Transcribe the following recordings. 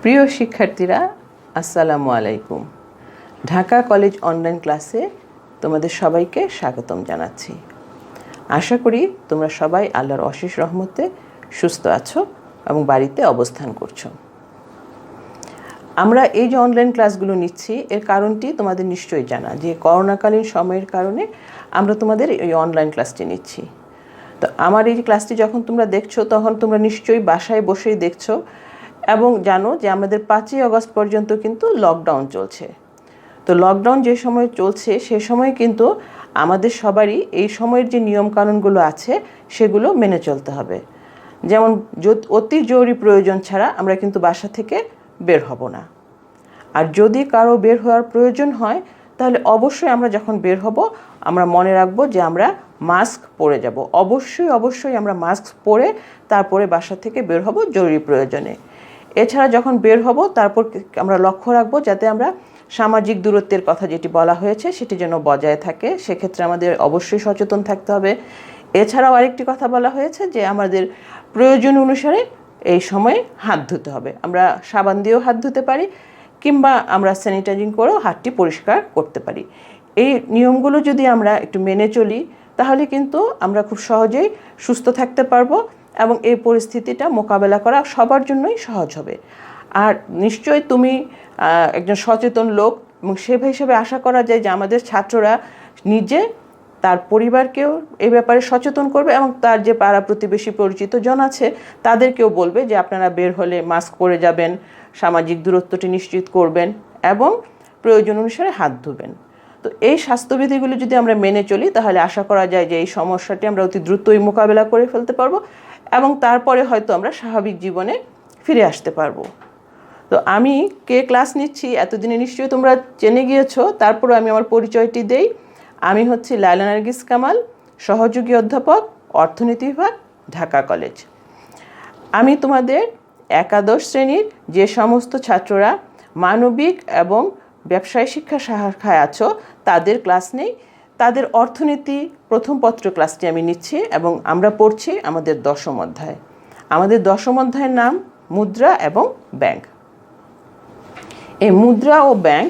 প্রিয় শিক্ষার্থীরা, আসসালামু আলাইকুম। ঢাকা কলেজ অনলাইন ক্লাসে তোমাদের সবাইকে স্বাগতম জানাচ্ছি। আশা করি তোমরা সবাই আল্লাহর অশেষ রহমতে সুস্থ আছো এবং বাড়িতে অবস্থান করছো। আমরা এই যে অনলাইন ক্লাসগুলো নিচ্ছি এর কারণটি তোমাদের নিশ্চয়ই জানা, যে করোনাকালীন সময়ের কারণে আমরা তোমাদের এই অনলাইন ক্লাসটি নিচ্ছি। তো আমার এই ক্লাসটি যখন তোমরা দেখছো তখন তোমরা নিশ্চয়ই বাসায় বসেই দেখছো এবং জানো যে আমাদের 5ই আগস্ট পর্যন্ত কিন্তু লকডাউন চলছে। তো লকডাউন যে সময় চলছে সে সময় কিন্তু আমাদের সবারই এই সময়ের যে নিয়মকানুনগুলো আছে সেগুলো মেনে চলতে হবে। যেমন অতি জরুরি প্রয়োজন ছাড়া আমরা কিন্তু বাসা থেকে বের হব না। আর যদি কারো বের হওয়ার প্রয়োজন হয় তাহলে অবশ্যই আমরা যখন বের হব আমরা মনে রাখবো যে আমরা মাস্ক পরে যাব। অবশ্যই আমরা মাস্ক পরে তারপরে বাসা থেকে বের হব জরুরি প্রয়োজনে। এছাড়া যখন বের হব তারপর আমরা লক্ষ্য রাখবো যাতে আমরা সামাজিক দূরত্বের কথা যেটি বলা হয়েছে সেটি যেন বজায় থাকে, সেক্ষেত্রে আমাদের অবশ্যই সচেতন থাকতে হবে। এছাড়াও আরেকটি কথা বলা হয়েছে যে আমাদের প্রয়োজন অনুসারে এই সময়ে হাত ধুতে হবে। আমরা সাবান দিয়েও হাত ধুতে পারি কিংবা আমরা স্যানিটাইজিং করেও হাতটি পরিষ্কার করতে পারি। এই নিয়মগুলো যদি আমরা একটু মেনে চলি তাহলে কিন্তু আমরা খুব সহজেই সুস্থ থাকতে পারবো এবং এই পরিস্থিতিটা মোকাবেলা করা সবার জন্যই সহজ হবে। আর নিশ্চয়ই তুমি একজন সচেতন লোক এবং সে হিসেবে আশা করা যায় যে আমাদের ছাত্ররা নিজে তার পরিবারকেও এই ব্যাপারে সচেতন করবে এবং তার যে পাড়া প্রতিবেশী পরিচিত জন আছে তাদেরকেও বলবে যে আপনারা বের হলে মাস্ক পরে যাবেন, সামাজিক দূরত্বটি নিশ্চিত করবেন এবং প্রয়োজন অনুসারে হাত ধুবেন। তো এই স্বাস্থ্যবিধিগুলো যদি আমরা মেনে চলি তাহলে আশা করা যায় যে এই সমস্যাটি আমরা অতি দ্রুতই মোকাবেলা করে ফেলতে পারবো এবং তারপরে হয়তো আমরা স্বাভাবিক জীবনে ফিরে আসতে পারবো। তো আমি কে ক্লাস নিচ্ছি এতদিনে নিশ্চয়ই তোমরা জেনে গিয়েছো, তারপরে আমি আমার পরিচয়টি দেই। আমি হচ্ছি লায়লা নার্গিস কামাল, সহযোগী অধ্যাপক, অর্থনীতি বিভাগ, ঢাকা কলেজ। আমি তোমাদের একাদশ শ্রেণীর যে সমস্ত ছাত্ররা মানবিক এবং ব্যবসায় শিক্ষা শাখায় আছো তাদের ক্লাস নেই, তাদের অর্থনীতি প্রথম পত্র ক্লাসটি আমি নিচ্ছি এবং আমরা পড়ছি আমাদের 10ম অধ্যায়। আমাদের 10ম অধ্যায়ের নাম মুদ্রা এবং ব্যাংক। এই মুদ্রা ও ব্যাংক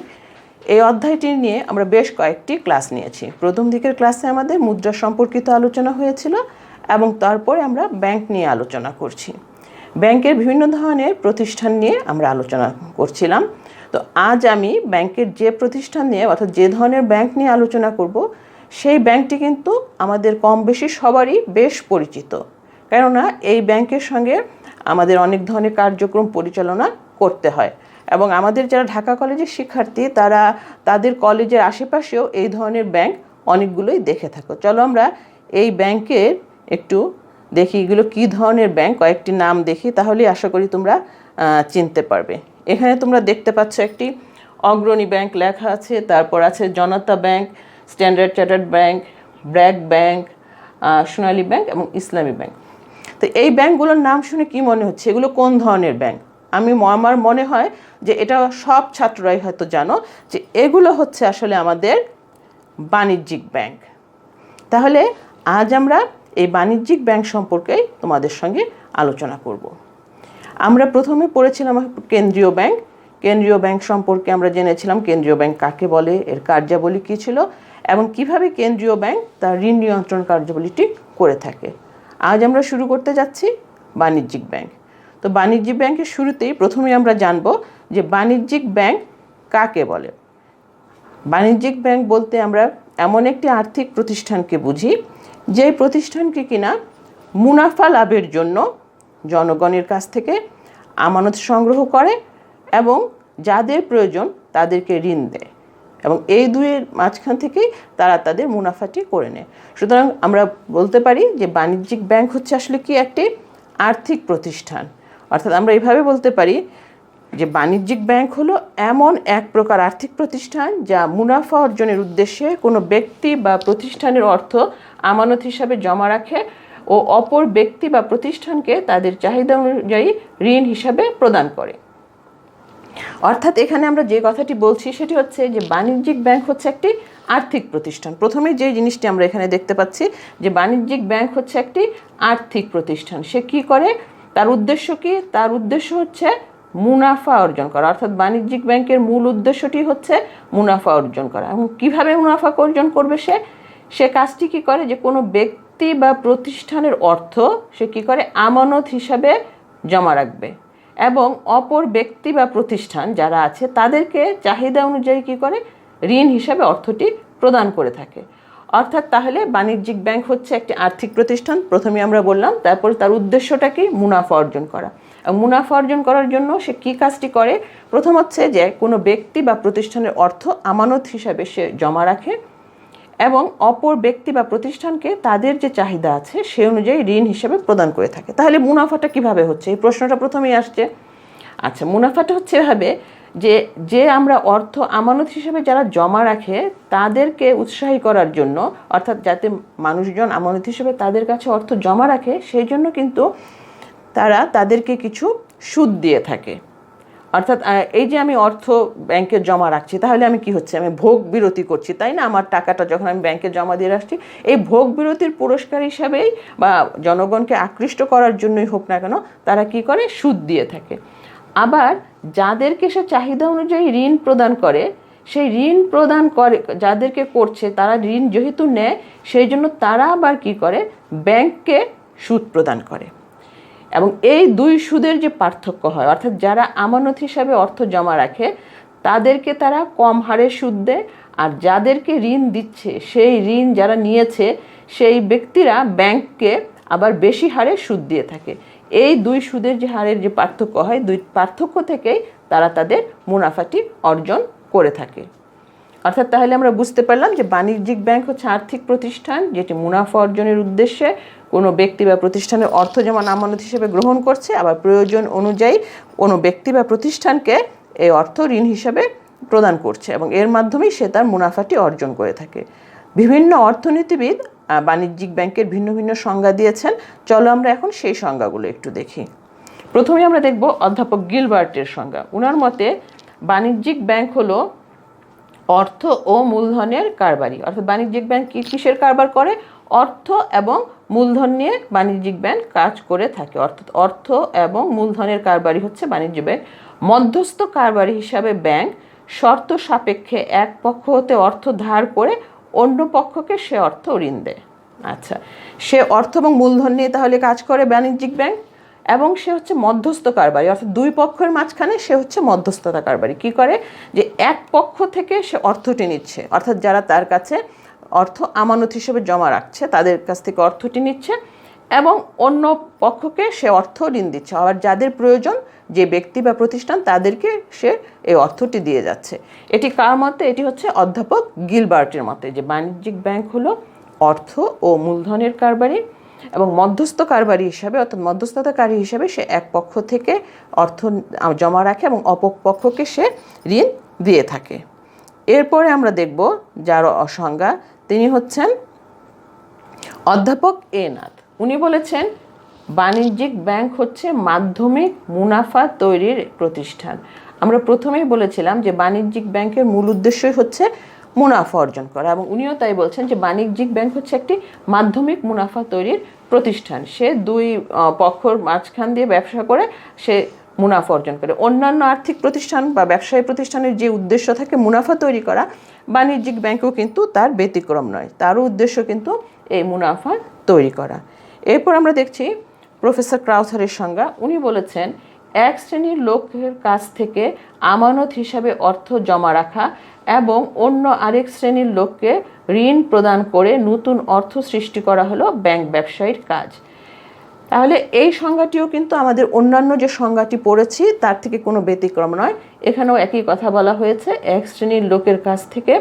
এই অধ্যায়টি নিয়ে আমরা বেশ কয়েকটি ক্লাস নিয়েছি। প্রথম দিকের ক্লাসে আমাদের মুদ্রা সম্পর্কিত আলোচনা হয়েছিল এবং তারপরে আমরা ব্যাংক নিয়ে আলোচনা করছি। ব্যাংকের বিভিন্ন ধরনের প্রতিষ্ঠান নিয়ে আমরা আলোচনা করছিলাম। তো আজ আমি ব্যাংকের যে প্রতিষ্ঠান নিয়ে অর্থাৎ যে ধরনের ব্যাংক নিয়ে আলোচনা করব সেই ব্যাংকটি কিন্তু আমাদের কম বেশি সবারই বেশ পরিচিত, কেননা এই ব্যাংকের সঙ্গে আমাদের অনেক ধরনের কার্যক্রম পরিচালনা করতে হয় এবং আমাদের যারা ঢাকা কলেজের শিক্ষার্থী তারা তাদের কলেজের আশেপাশেও এই ধরনের ব্যাংক অনেকগুলোই দেখে থাকো। চলো আমরা এই ব্যাংকের একটু দেখি এগুলো কী ধরনের ব্যাংক, কয়েকটি নাম দেখি, তাহলেই আশা করি তোমরা চিনতে পারবে। এখানে তোমরা দেখতে পাচ্ছ একটি অগ্রণী ব্যাংক লেখা আছে, তারপর আছে Janata bank, standard chartered bank, BRAC bank, Sonali bank এবং ইসলামী ব্যাংক। তো এই ব্যাংকগুলোর নাম শুনে কি মনে হচ্ছে এগুলো কোন ধরনের ব্যাংক? আমার মনে হয় যে এটা সব ছাত্ররাই হয়তো জানো যে এগুলো হচ্ছে আসলে আমাদের বাণিজ্যিক ব্যাংক। তাহলে আজ আমরা এই বাণিজ্যিক ব্যাংক সম্পর্কে তোমাদের সঙ্গে আলোচনা করব। আমরা প্রথমে পড়েছিলাম কেন্দ্রীয় ব্যাংক। কেন্দ্রীয় ব্যাংক সম্পর্কে আমরা জেনেছিলাম কেন্দ্রীয় ব্যাংক কাকে বলে, এর কার্যাবলী কী ছিল এবং কিভাবে কেন্দ্রীয় ব্যাংক তার ঋণ নিয়ন্ত্রণ কার্যাবলীটি করে থাকে। আজ আমরা শুরু করতে যাচ্ছি বাণিজ্যিক ব্যাংক। তো বাণিজ্যিক ব্যাংকের শুরুতেই প্রথমে আমরা জানব যে বাণিজ্যিক ব্যাংক কাকে বলে। বাণিজ্যিক ব্যাংক বলতে আমরা এমন একটি আর্থিক প্রতিষ্ঠানকে বুঝি যে প্রতিষ্ঠানকে কিনা মুনাফা লাভের জন্য জনগণের কাছ থেকে আমানত সংগ্রহ করে এবং যাদের প্রয়োজন তাদেরকে ঋণ দেয় এবং এই দুইয়ের মাঝখান থেকেই তারা তাদের মুনাফাটি করে নেয়। সুতরাং আমরা বলতে পারি যে বাণিজ্যিক ব্যাংক হচ্ছে আসলে কি একটি আর্থিক প্রতিষ্ঠান। অর্থাৎ আমরা এইভাবে বলতে পারি যে বাণিজ্যিক ব্যাংক হলো এমন এক প্রকার আর্থিক প্রতিষ্ঠান যা মুনাফা অর্জনের উদ্দেশ্যে কোনো ব্যক্তি বা প্রতিষ্ঠানের অর্থ আমানত হিসাবে জমা রাখে ও অপর ব্যক্তি বা প্রতিষ্ঠানকে তাদের চাহিদা অনুযায়ী ঋণ হিসাবে প্রদান করে। অর্থাৎ এখানে আমরা যে কথাটি বলছি সেটি হচ্ছে যে বাণিজ্যিক ব্যাংক হচ্ছে একটি আর্থিক প্রতিষ্ঠান। প্রথমে যে জিনিসটি আমরা এখানে দেখতে পাচ্ছি যে বাণিজ্যিক ব্যাংক হচ্ছে একটি আর্থিক প্রতিষ্ঠান। সে কি করে, তার উদ্দেশ্য কি? তার উদ্দেশ্য হচ্ছে মুনাফা অর্জন করা, অর্থাৎ বাণিজ্যিক ব্যাংকের মূল উদ্দেশ্যটি হচ্ছে মুনাফা অর্জন করা। এবং কীভাবে মুনাফা অর্জন করবে সে কাজটি কী করে, যে কোনো ব্যক্তি বা প্রতিষ্ঠানের অর্থ সে কী করে আমানত হিসাবে জমা রাখবে এবং অপর ব্যক্তি বা প্রতিষ্ঠান যারা আছে তাদেরকে চাহিদা অনুযায়ী কী করে ঋণ হিসাবে অর্থটি প্রদান করে থাকে। অর্থাৎ তাহলে বাণিজ্যিক ব্যাংক হচ্ছে একটি আর্থিক প্রতিষ্ঠান, প্রথমে আমরা বললাম। তারপরে তার উদ্দেশ্যটা কি, মুনাফা অর্জন করা। মুনাফা অর্জন করার জন্য সে কী কাজটি করে, প্রথম হচ্ছে যে কোনো ব্যক্তি বা প্রতিষ্ঠানের অর্থ আমানত হিসাবে সে জমা রাখে এবং অপর ব্যক্তি বা প্রতিষ্ঠানকে তাদের যে চাহিদা আছে সে অনুযায়ী ঋণ হিসেবে প্রদান করে থাকে। তাহলে মুনাফাটা কিভাবে হচ্ছে, এই প্রশ্নটা প্রথমেই আসছে। আচ্ছা, মুনাফাটা হচ্ছে এভাবে যে আমরা অর্থ আমানত হিসেবে যারা জমা রাখে তাদেরকে উৎসাহী করার জন্য, অর্থাৎ যাতে মানুষজন আমানত হিসেবে তাদের কাছে অর্থ জমা রাখে, সেই জন্য কিন্তু তারা তাদেরকে কিছু সুদ দিয়ে থাকে। অর্থাৎ এই যে আমি অর্থ ব্যাংকে জমা রাখছি, তাহলে আমি কি হচ্ছে, আমি ভোগ বিরতি করছি, তাই না? আমার টাকাটা যখন আমি ব্যাংকে জমা দিয়ে রাখছি, এই ভোগ বিরতির পুরস্কার হিসাবেই বা জনগণকে আকৃষ্ট করার জন্যই হোক না কেন, তারা কি করে, সুদ দিয়ে থাকে। আবার যাদেরকে সে চাহিদা অনুযায়ী ঋণ প্রদান করে, সেই ঋণ প্রদান করে যাদেরকে করছে, তারা ঋণ যেহেতু নেয়, সেই জন্য তারা আবার কি করে, ব্যাংককে সুদ প্রদান করে। এবং এই দুই সুদের যে পার্থক্য হয়, অর্থাৎ যারা আমানত হিসাবে অর্থ জমা রাখে তাদেরকে তারা কম হারে সুদ দেয়, আর যাদেরকে ঋণ দিচ্ছে, সেই ঋণ যারা নিয়েছে সেই ব্যক্তিরা ব্যাংককে আবার বেশি হারে সুদ দিয়ে থাকে। এই দুই সুদের যে হারের যে পার্থক্য হয়, দুই পার্থক্য থেকেই তারা তাদের মুনাফাটি অর্জন করে থাকে। অর্থাৎ তাহলে আমরা বুঝতে পারলাম যে বাণিজ্যিক ব্যাংক হচ্ছে আর্থিক প্রতিষ্ঠান যেটি মুনাফা অর্জনের উদ্দেশ্যে কোনো ব্যক্তি বা প্রতিষ্ঠানের অর্থ যেমন আমানত হিসেবে গ্রহণ করছে, আবার প্রয়োজন অনুযায়ী কোনো ব্যক্তি বা প্রতিষ্ঠানকে এই অর্থ ঋণ হিসেবে প্রদান করছে এবং এর মাধ্যমেই সে তার মুনাফাটি অর্জন করে থাকে। বিভিন্ন অর্থনীতিবিদ বাণিজ্যিক ব্যাংকের ভিন্ন ভিন্ন সংজ্ঞা দিয়েছেন। চলো আমরা এখন সেই সংজ্ঞাগুলো একটু দেখি। প্রথমে আমরা দেখব অধ্যাপক গিলবার্টের সংজ্ঞা। ওনার মতে বাণিজ্যিক ব্যাংক হলো অর্থ ও মূলধনের কারবারি। অর্থাৎ বাণিজ্যিক ব্যাংক কিসের কারবার করে, অর্থ এবং মূলধন নিয়ে বাণিজ্যিক ব্যাংক কাজ করে থাকে। অর্থাৎ অর্থ এবং মূলধনের কারবারি হচ্ছে বাণিজ্য ব্যাংক। মধ্যস্থ কারবারি হিসাবে ব্যাংক শর্ত সাপেক্ষে এক পক্ষ হতে অর্থ ধার করে অন্য পক্ষকে সে অর্থ ঋণ দেয়। আচ্ছা, সে অর্থ এবং মূলধন নিয়ে তাহলে কাজ করে বাণিজ্যিক ব্যাংক, এবং সে হচ্ছে মধ্যস্থ কারবারি, অর্থাৎ দুই পক্ষের মাঝখানে সে হচ্ছে মধ্যস্থতা কারবারি। কি করে, যে এক পক্ষ থেকে সে অর্থটি নিচ্ছে, অর্থাৎ যারা তার কাছে অর্থ আমানত হিসেবে জমা রাখছে তাদের কাছ থেকে অর্থটি নিচ্ছে এবং অন্য পক্ষকে সে অর্থ ঋণ দিচ্ছে। আবার যাদের প্রয়োজন, যে ব্যক্তি বা প্রতিষ্ঠান, তাদেরকে সে এই অর্থটি দিয়ে যাচ্ছে। এটি কার মতে? এটি হচ্ছে অধ্যাপক গিলবার্টের মতে, যে বাণিজ্যিক ব্যাংক হলো অর্থ ও মূলধনের কারবারি এবং মধ্যস্থ কারবারি হিসাবে, অর্থাৎ মধ্যস্থতাকারী হিসাবে সে এক পক্ষ থেকে অর্থ জমা রাখে এবং অপর পক্ষকে সে ঋণ দিয়ে থাকে। এরপরে আমরা দেখব যার সংজ্ঞা, তিনি হচ্ছেন অধ্যাপক এ নাথ। উনি বলেছেন বাণিজ্যিক ব্যাংক হচ্ছে মাধ্যমিক মুনাফা তৈরির প্রতিষ্ঠান। আমরা প্রথমেই বলেছিলাম যে বাণিজ্যিক ব্যাংকের মূল উদ্দেশ্যই হচ্ছে মুনাফা অর্জন করা, এবং উনিও তাই বলছেন যে বাণিজ্যিক ব্যাংক হচ্ছে একটি মাধ্যমিক মুনাফা তৈরির প্রতিষ্ঠান। সে দুই পক্ষর মাঝখান দিয়ে ব্যবসা করে সে মুনাফা অর্জন করে। অন্যান্য আর্থিক প্রতিষ্ঠান বা ব্যবসায়ী প্রতিষ্ঠানের যে উদ্দেশ্য থাকে মুনাফা তৈরি করা, বাণিজ্যিক ব্যাংকও কিন্তু তার ব্যতিক্রম নয়, তারও উদ্দেশ্য কিন্তু এই মুনাফা তৈরি করা। এরপর আমরা দেখছি প্রফেসর ক্রাউথারের সংজ্ঞা। উনি বলেছেন এক শ্রেণীর লোকের কাছ থেকে আমানত হিসাবে অর্থ জমা রাখা এবং অন্য আরেক শ্রেণীর লোককে ঋণ প্রদান করে নতুন অর্থ সৃষ্টি করা হলো ব্যাংক ব্যবসায়ীর কাজ। তাহলে এই সংজ্ঞাটিও কিন্তু আমাদের অন্যান্য যে সংজ্ঞাটি পড়েছি তার থেকে কোনো ব্যতিক্রম নয়। এখানেও একই কথা বলা হয়েছে, এক শ্রেণীর লোকের কাছ থেকে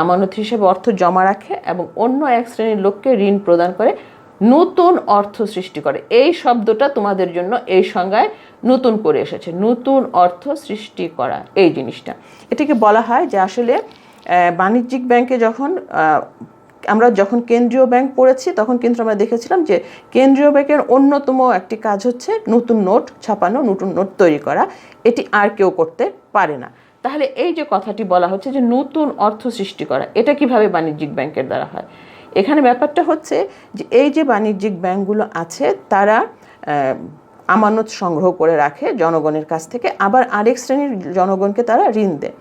আমানত হিসেবে অর্থ জমা রাখে এবং অন্য এক শ্রেণীর লোককে ঋণ প্রদান করে নতুন অর্থ সৃষ্টি করে। এই শব্দটা তোমাদের জন্য এই সংজ্ঞায় নতুন করে এসেছে, নতুন অর্থ সৃষ্টি করা। এই জিনিসটা এটাকে বলা হয় যে আসলে বাণিজ্যিক ব্যাংকে আমরা যখন কেন্দ্রীয় ব্যাংক পড়েছি তখন কিন্তু আমরা দেখেছিলাম যে কেন্দ্রীয় ব্যাংকের অন্যতম একটি কাজ হচ্ছে নতুন নোট ছাপানো, নতুন নোট তৈরি করা। এটি আর কেউ করতে পারে না। তাহলে এই যে কথাটি বলা হচ্ছে যে নতুন অর্থ সৃষ্টি করা, এটা কিভাবে বাণিজ্যিক ব্যাংকের দ্বারা হয়? এখানে ব্যাপারটা হচ্ছে যে এই যে বাণিজ্যিক ব্যাংকগুলো আছে তারা আমানত সংগ্রহ করে রাখে জনগণের কাছ থেকে, আবার আরেক শ্রেণীর জনগণকে তারা ঋণ দেয়।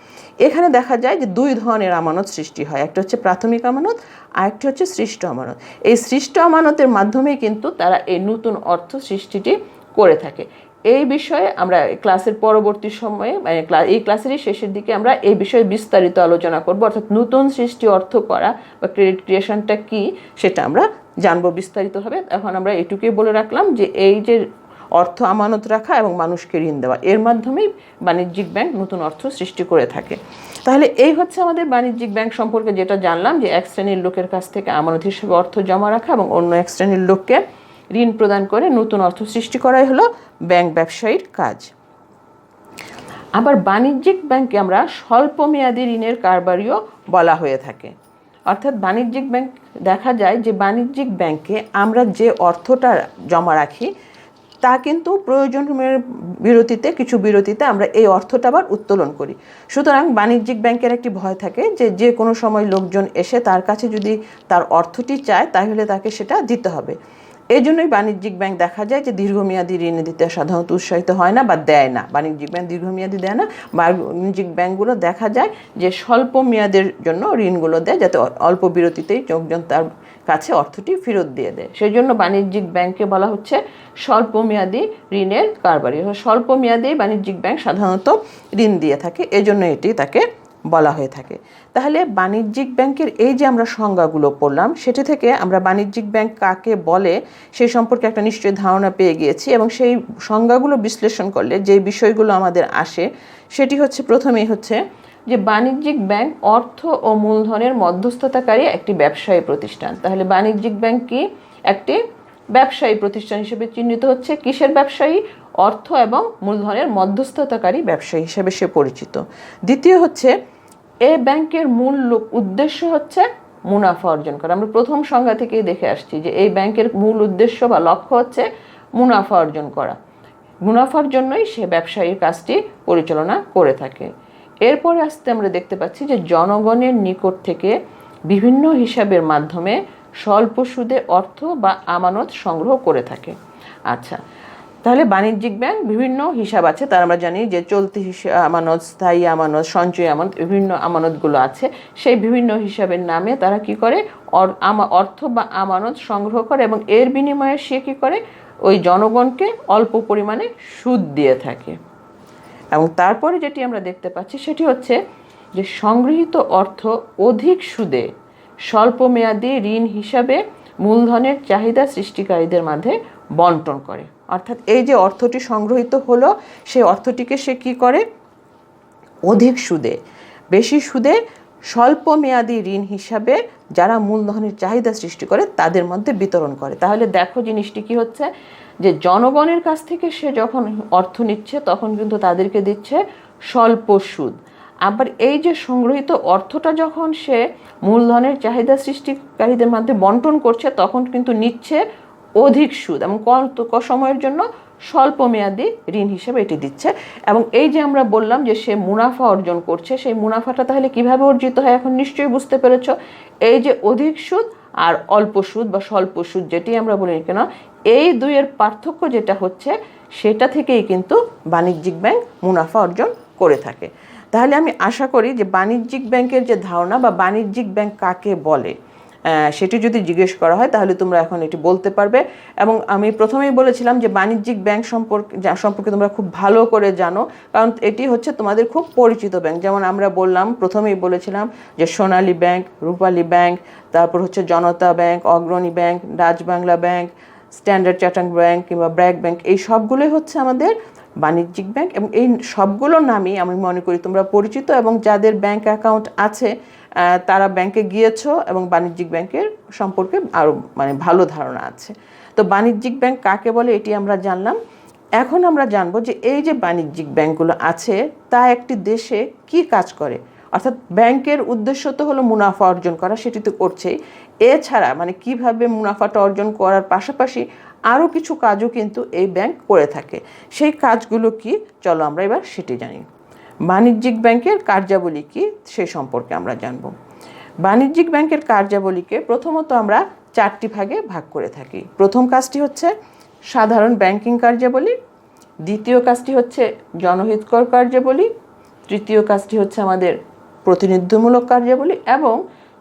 এখানে দেখা যায় যে দুই ধরনের আমানত সৃষ্টি হয়, একটা হচ্ছে প্রাথমিক আমানত, আরেকটি হচ্ছে সৃষ্ট আমানত। এই সৃষ্ট আমানতের মাধ্যমেই কিন্তু তারা এই নতুন অর্থ সৃষ্টিটি করে থাকে। এই বিষয়ে আমরা ক্লাসের পরবর্তী সময়ে মানে এই ক্লাসেরই শেষের দিকে আমরা এই বিষয়ে বিস্তারিত আলোচনা করব, অর্থাৎ নতুন সৃষ্টি অর্থ করা বা ক্রেডিট ক্রিয়েশনটা কি সেটা আমরা জানবো বিস্তারিতভাবে। এখন আমরা এটুকুই বলে রাখলাম যে এই যে অর্থ আমানত রাখা এবং মানুষকে ঋণ দেওয়া, এর মাধ্যমেই বাণিজ্যিক ব্যাংক নতুন অর্থ সৃষ্টি করে থাকে। তাহলে এই হচ্ছে আমাদের বাণিজ্যিক ব্যাংক সম্পর্কে যেটা জানলাম, যে এক শ্রেণীর লোকের কাছ থেকে আমানত হিসেবে অর্থ জমা রাখা এবং অন্য এক শ্রেণীর লোককে ঋণ প্রদান করে নতুন অর্থ সৃষ্টি করাই হলো ব্যাংক ব্যবসায়ীর কাজ। আবার বাণিজ্যিক ব্যাংকে আমরা স্বল্প মেয়াদী ঋণের কারবারিও বলা হয়ে থাকে। অর্থাৎ বাণিজ্যিক ব্যাংক দেখা যায় যে বাণিজ্যিক ব্যাংকে আমরা যে অর্থটা জমা রাখি তা কিন্তু প্রয়োজনের বিরতিতে কিছু বিরতিতে আমরা এই অর্থটা আবার উত্তোলন করি। সুতরাং বাণিজ্যিক ব্যাংকের একটি ভয় থাকে যে যে কোনো সময় লোকজন এসে তার কাছে যদি তার অর্থটি চায় তাহলে তাকে সেটা দিতে হবে। এই জন্যই বাণিজ্যিক ব্যাংক দেখা যায় যে দীর্ঘমেয়াদী ঋণ দিতে সাধারণত উৎসাহিত হয় না বা দেয় না। বাণিজ্যিক ব্যাংক দীর্ঘমেয়াদী দেয় না, বাণিজ্যিক ব্যাংকগুলো দেখা যায় যে স্বল্প মেয়াদের জন্য ঋণগুলো দেয়, যাতে অল্প বিরতিতেই লোকজন তার কাছে অর্থটি ফেরত দিয়ে দেয়। সেই জন্য বাণিজ্যিক ব্যাংকে বলা হচ্ছে স্বল্প মেয়াদী ঋণের কারবারি। স্বল্প মেয়াদী বাণিজ্যিক ব্যাংক সাধারণত ঋণ দিয়ে থাকে, এজন্য এটি তাকে বলা হয়ে থাকে। তাহলে বাণিজ্যিক ব্যাংকের এই যে আমরা সংজ্ঞাগুলো পড়লাম, সেটি থেকে আমরা বাণিজ্যিক ব্যাংক কাকে বলে সেই সম্পর্কে একটা নিশ্চয়ই ধারণা পেয়ে গিয়েছি। এবং সেই সংজ্ঞাগুলো বিশ্লেষণ করলে যে বিষয়গুলো আমাদের আসে সেটি হচ্ছে, প্রথমেই হচ্ছে যে বাণিজ্যিক ব্যাংক অর্থ ও মূলধনের মধ্যস্থতাকারী একটি ব্যবসায়ী প্রতিষ্ঠান। তাহলে বাণিজ্যিক ব্যাংক কি? একটি ব্যবসায়ী প্রতিষ্ঠান হিসেবে চিহ্নিত হচ্ছে। কিসের ব্যবসায়ী? অর্থ এবং মূলধনের মধ্যস্থতাকারী ব্যবসায়ী হিসেবে সে পরিচিত। দ্বিতীয় হচ্ছে, এই ব্যাংকের মূল উদ্দেশ্য হচ্ছে মুনাফা অর্জন করা। আমরা প্রথম সংজ্ঞা থেকেই দেখে আসছি যে এই ব্যাংকের মূল উদ্দেশ্য বা লক্ষ্য হচ্ছে মুনাফা অর্জন করা। মুনাফার জন্যই সে ব্যবসায়ীর কাজটি পরিচালনা করে থাকে। এরপরে আসতে আমরা দেখতে পাচ্ছি যে জনগণের নিকট থেকে বিভিন্ন হিসাবের মাধ্যমে স্বল্প সুদে অর্থ বা আমানত সংগ্রহ করে থাকে। আচ্ছা, তাহলে বাণিজ্যিক ব্যাংক বিভিন্ন হিসাব আছে, তার আমরা জানি যে চলতি আমানত, স্থায়ী আমানত, সঞ্চয় আমানত, বিভিন্ন আমানতগুলো আছে। সেই বিভিন্ন হিসাবের নামে তারা কি করে? অর্থ বা আমানত সংগ্রহ করে এবং এর বিনিময়ে সে কি করে? ওই জনগণকে অল্প পরিমাণে সুদ দিয়ে থাকে। এবং তারপরে যেটি আমরা দেখতে পাচ্ছি সেটি হচ্ছে যে সংগৃহীত অর্থ অধিক সুদে স্বল্প মেয়াদী ঋণ হিসাবে মূলধনের চাহিদা সৃষ্টিকারীদের মাঝে বন্টন করে। অর্থাৎ এই যে অর্থটি সংগৃহীত হলো, সেই অর্থটিকে সে কি করে? অধিক সুদে, বেশি সুদে স্বল্প মেয়াদী ঋণ হিসাবে যারা মূলধনের চাহিদা সৃষ্টি করে তাদের মধ্যে বিতরণ করে। তাহলে দেখো জিনিসটি কি হচ্ছে, যে জনগণের কাছ থেকে সে যখন অর্থ নিচ্ছে তখন কিন্তু তাদেরকে দিচ্ছে স্বল্প সুদ। আবার এই যে সংগৃহীত অর্থটা যখন সে মূলধনের চাহিদা সৃষ্টিকারীদের মধ্যে বন্টন করছে তখন কিন্তু নিচ্ছে অধিক সুদ এবং কত সময়ের জন্য? স্বল্প মেয়াদী ঋণ হিসেবে এটি দিচ্ছে। এবং এই যে আমরা বললাম যে সে মুনাফা অর্জন করছে, সেই মুনাফাটা তাহলে কিভাবে অর্জিত হয় এখন নিশ্চয়ই বুঝতে পেরেছ। এই যে অধিক সুদ আর অল্প সুদ বা স্বল্প সুদ যেটি আমরা বলি কেন, এই দুইয়ের পার্থক্য যেটা হচ্ছে সেটা থেকেই কিন্তু বাণিজ্যিক ব্যাংক মুনাফা অর্জন করে থাকে। তাহলে আমি আশা করি যে বাণিজ্যিক ব্যাংকের যে ধারণা বা বাণিজ্যিক ব্যাংক কাকে বলে সেটি যদি জিজ্ঞেস করা হয় তাহলে তোমরা এখন এটি বলতে পারবে। এবং আমি প্রথমেই বলেছিলাম যে বাণিজ্যিক ব্যাংক সম্পর্কে তোমরা খুব ভালো করে জানো, কারণ এটি হচ্ছে তোমাদের খুব পরিচিত ব্যাংক। যেমন আমরা বললাম, প্রথমেই বলেছিলাম যে সোনালী ব্যাংক, রূপালী ব্যাংক, তারপর হচ্ছে জনতা ব্যাংক, অগ্রণী bank, Dutch Bangla bank, standard chartered bank কিংবা ব্র্যাক ব্যাংক, এই সবগুলোই হচ্ছে আমাদের বাণিজ্যিক ব্যাংক। এবং এই সবগুলোর নামই আমি মনে করি তোমরা পরিচিত, এবং যাদের ব্যাংক অ্যাকাউন্ট আছে তারা ব্যাংকে গিয়েছো এবং বাণিজ্যিক ব্যাংকের সম্পর্কে আরও ভালো ধারণা আছে। তো বাণিজ্যিক ব্যাংক কাকে বলে এটি আমরা জানলাম। এখন আমরা জানবো যে এই যে বাণিজ্যিক ব্যাংকগুলো আছে তা একটি দেশে কি কাজ করে। অর্থাৎ ব্যাংকের উদ্দেশ্য তো হলো মুনাফা অর্জন করা, সেটি তো করছেই। এছাড়া কিভাবে মুনাফাটা অর্জন করার পাশাপাশি আরও কিছু কাজও কিন্তু এই ব্যাংক করে থাকে। সেই কাজগুলো কি, চলো আমরা এবার সেটি জানি। বাণিজ্যিক ব্যাংকের কার্যাবলী কি সে সম্পর্কে আমরা জানব। বাণিজ্যিক ব্যাংকের কার্যাবলীকে প্রথমত আমরা 4টি ভাগে ভাগ করে থাকি। প্রথম কাজটি হচ্ছে সাধারণ ব্যাংকিং কার্যাবলী, দ্বিতীয় কাজটি হচ্ছে জনহিতকর কার্যাবলী, তৃতীয় কাজটি হচ্ছে আমাদের প্রতিনিধিত্বমূলক কার্যাবলী এবং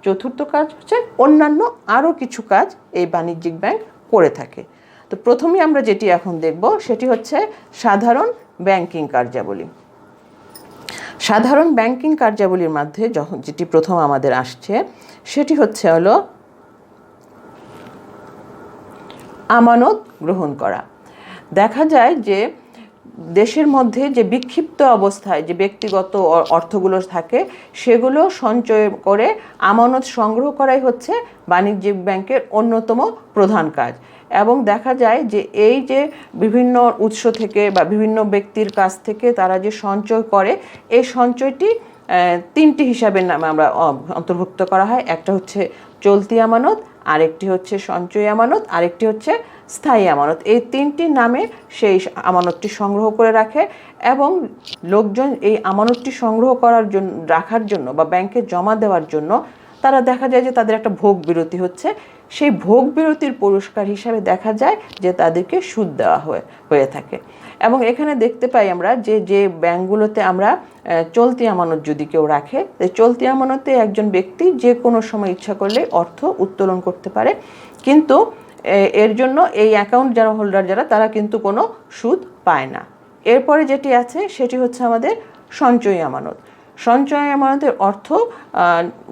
চতুর্থ কাজ হচ্ছে অন্যান্য আরও কিছু কাজ এই বাণিজ্যিক ব্যাংক করে থাকে। তো প্রথমেই আমরা যেটি এখন দেখব সেটি হচ্ছে সাধারণ ব্যাংকিং কার্যাবলী। সাধারণ ব্যাংকিং কার্যাবলীর মধ্যে যেটি প্রথম আমাদের আসছে সেটি হচ্ছে হলো আমানত গ্রহণ করা। দেখা যায় যে দেশের মধ্যে যে বিক্ষিপ্ত অবস্থায় যে ব্যক্তিগত অর্থগুলো থাকে সেগুলো সঞ্চয় করে আমানত সংগ্রহ করাই হচ্ছে বাণিজ্যিক ব্যাংকের অন্যতম প্রধান কাজ। এবং দেখা যায় যে এই যে বিভিন্ন উৎস থেকে বা বিভিন্ন ব্যক্তির কাছ থেকে তারা যে সঞ্চয় করে এই সঞ্চয়টি তিনটি হিসাবের নামে আমরা অন্তর্ভুক্ত করা হয়। একটা হচ্ছে চলতি আমানত, আরেকটি হচ্ছে সঞ্চয় আমানত, আরেকটি হচ্ছে স্থায়ী আমানত। এই তিনটি নামে সেই আমানতটি সংগ্রহ করে রাখে এবং লোকজন এই আমানতটি সংগ্রহ করার জন্য রাখার জন্য বা ব্যাংকে জমা দেওয়ার জন্য তারা দেখা যায় যে তাদের একটা ভোগ বিরতি হচ্ছে। সেই ভোগ বিরতির পুরস্কার হিসাবে দেখা যায় যে তাদেরকে সুদ দেওয়া হয়ে থাকে। এবং এখানে দেখতে পাই আমরা যে ব্যাংকগুলোতে আমরা চলতি আমানত যদি কেউ রাখে, চলতি আমানতে একজন ব্যক্তি যে কোনো সময় ইচ্ছা করলে অর্থ উত্তোলন করতে পারে, কিন্তু এর জন্য এই অ্যাকাউন্ট যারা হোল্ডার যারা তারা কিন্তু কোনো সুদ পায় না। এরপরে যেটি আছে সেটি হচ্ছে আমাদের সঞ্চয়ী আমানত। সঞ্চয় আমানতের অর্থ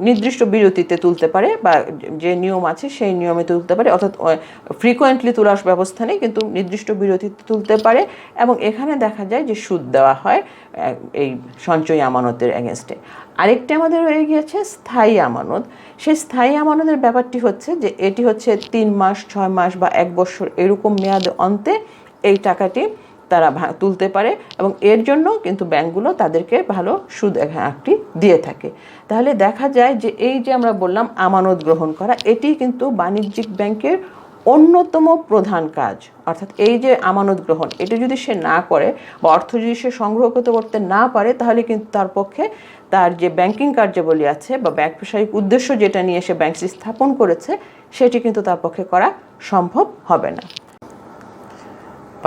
নির্দিষ্ট বিরতিতে তুলতে পারে বা যে নিয়ম আছে সেই নিয়মে তুলতে পারে, অর্থাৎ ফ্রিকোয়েন্টলি তোলার ব্যবস্থা নেই, কিন্তু নির্দিষ্ট বিরতিতে তুলতে পারে এবং এখানে দেখা যায় যে সুদ দেওয়া হয় এই সঞ্চয়ী আমানতের এগেনস্টে। আরেকটি আমাদের রয়ে গিয়েছে স্থায়ী আমানত। সেই স্থায়ী আমানতের ব্যাপারটি হচ্ছে যে এটি হচ্ছে 3 মাস, 6 মাস বা 1 বছর এরকম মেয়াদ অন্তে এই টাকাটি তারা তুলতে পারে এবং এর জন্য কিন্তু ব্যাংকগুলো তাদেরকে ভালো সুদ একটি দিয়ে থাকে। তাহলে দেখা যায় যে এই যে আমরা বললাম আমানত গ্রহণ করা, এটি কিন্তু বাণিজ্যিক ব্যাংকের অন্যতম প্রধান কাজ। অর্থাৎ এই যে আমানত গ্রহণ, এটি যদি সে না করে বা অর্থ যদি সে সংগ্রহ করতে না পারে তাহলে কিন্তু তার পক্ষে তার যে ব্যাংকিং কার্যাবলী আছে বা ব্যবসায়িক উদ্দেশ্য যেটা নিয়ে সে ব্যাংকটি স্থাপন করেছে সেটি কিন্তু তার পক্ষে করা সম্ভব হবে না।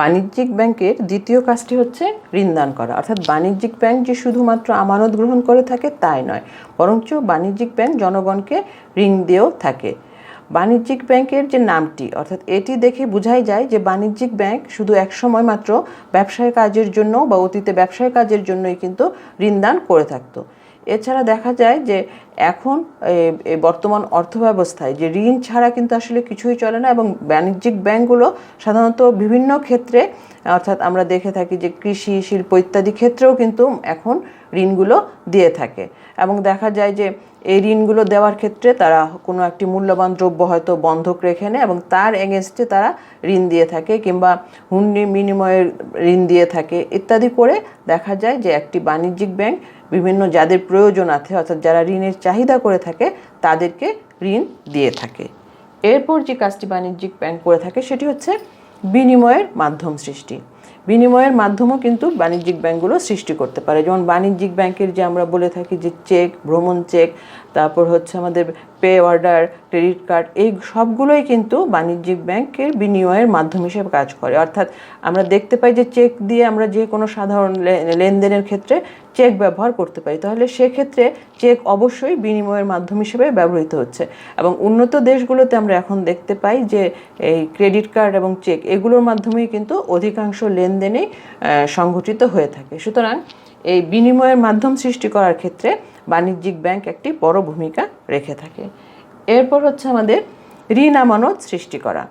বাণিজ্যিক ব্যাংকের দ্বিতীয় কাজটি হচ্ছে ঋণদান করা। অর্থাৎ বাণিজ্যিক ব্যাংক যে শুধুমাত্র আমানত গ্রহণ করে থাকে তাই নয়, বরঞ্চ বাণিজ্যিক ব্যাংক জনগণকে ঋণ দিয়েও থাকে। বাণিজ্যিক ব্যাংকের যে নামটি, অর্থাৎ এটি দেখে বোঝাই যায় যে বাণিজ্যিক ব্যাংক শুধু এক সময় মাত্র ব্যবসায় কাজের জন্য বা অতীতে ব্যবসায় কাজের জন্যই কিন্তু ঋণদান করে থাকতো। এছাড়া দেখা যায় যে এখন বর্তমান অর্থব্যবস্থায় যে ঋণ ছাড়া কিন্তু আসলে কিছুই চলে না এবং বাণিজ্যিক ব্যাংকগুলো সাধারণত বিভিন্ন ক্ষেত্রে, অর্থাৎ আমরা দেখে থাকি যে কৃষি, শিল্প ইত্যাদি ক্ষেত্রেও কিন্তু এখন ঋণগুলো দিয়ে থাকে এবং দেখা যায় যে এই ঋণগুলো দেওয়ার ক্ষেত্রে তারা কোনো একটি মূল্যবান দ্রব্য হয়তো বন্ধক রেখে নেয় এবং তার এগেনস্টে তারা ঋণ দিয়ে থাকে কিংবা হুন্ডি বিনিময়ে ঋণ দিয়ে থাকে ইত্যাদি করে দেখা যায় যে একটি বাণিজ্যিক ব্যাংক বিভিন্ন যাদের প্রয়োজন আছে, অর্থাৎ যারা ঋণের চাহিদা করে থাকে তাদেরকে ঋণ দিয়ে থাকে। এরপর যে কাজটি বাণিজ্যিক ব্যাংক করে থাকে সেটি হচ্ছে বিনিময়ের মাধ্যম সৃষ্টি। বিনিময়ের মাধ্যমও কিন্তু বাণিজ্যিক ব্যাংকগুলো সৃষ্টি করতে পারে। যেমন বাণিজ্যিক ব্যাংকের যে আমরা বলে থাকি যে চেক, ভ্রমণ চেক, তারপর হচ্ছে আমাদের পে অর্ডার, ক্রেডিট কার্ড, এই সবগুলোই কিন্তু বাণিজ্যিক ব্যাংকের বিনিময়ের মাধ্যম হিসেবে কাজ করে। অর্থাৎ আমরা দেখতে পাই যে চেক দিয়ে আমরা যে কোনো সাধারণ লেনদেনের ক্ষেত্রে চেক ব্যবহার করতে পারি, তাহলে সেক্ষেত্রে চেক অবশ্যই বিনিময়ের মাধ্যম হিসেবে ব্যবহৃত হচ্ছে। এবং উন্নত দেশগুলোতে আমরা এখন দেখতে পাই যে এই ক্রেডিট কার্ড এবং চেক এগুলোর মাধ্যমেই কিন্তু অধিকাংশ লেনদেনই সংঘটিত হয়ে থাকে। সুতরাং এই বিনিময়ের মাধ্যম সৃষ্টি করার ক্ষেত্রে বাণিজ্যিক ব্যাংক একটি বড় ভূমিকা রেখে থাকে। এরপর হচ্ছে আমাদের ঋণ আমানত সৃষ্টি করা।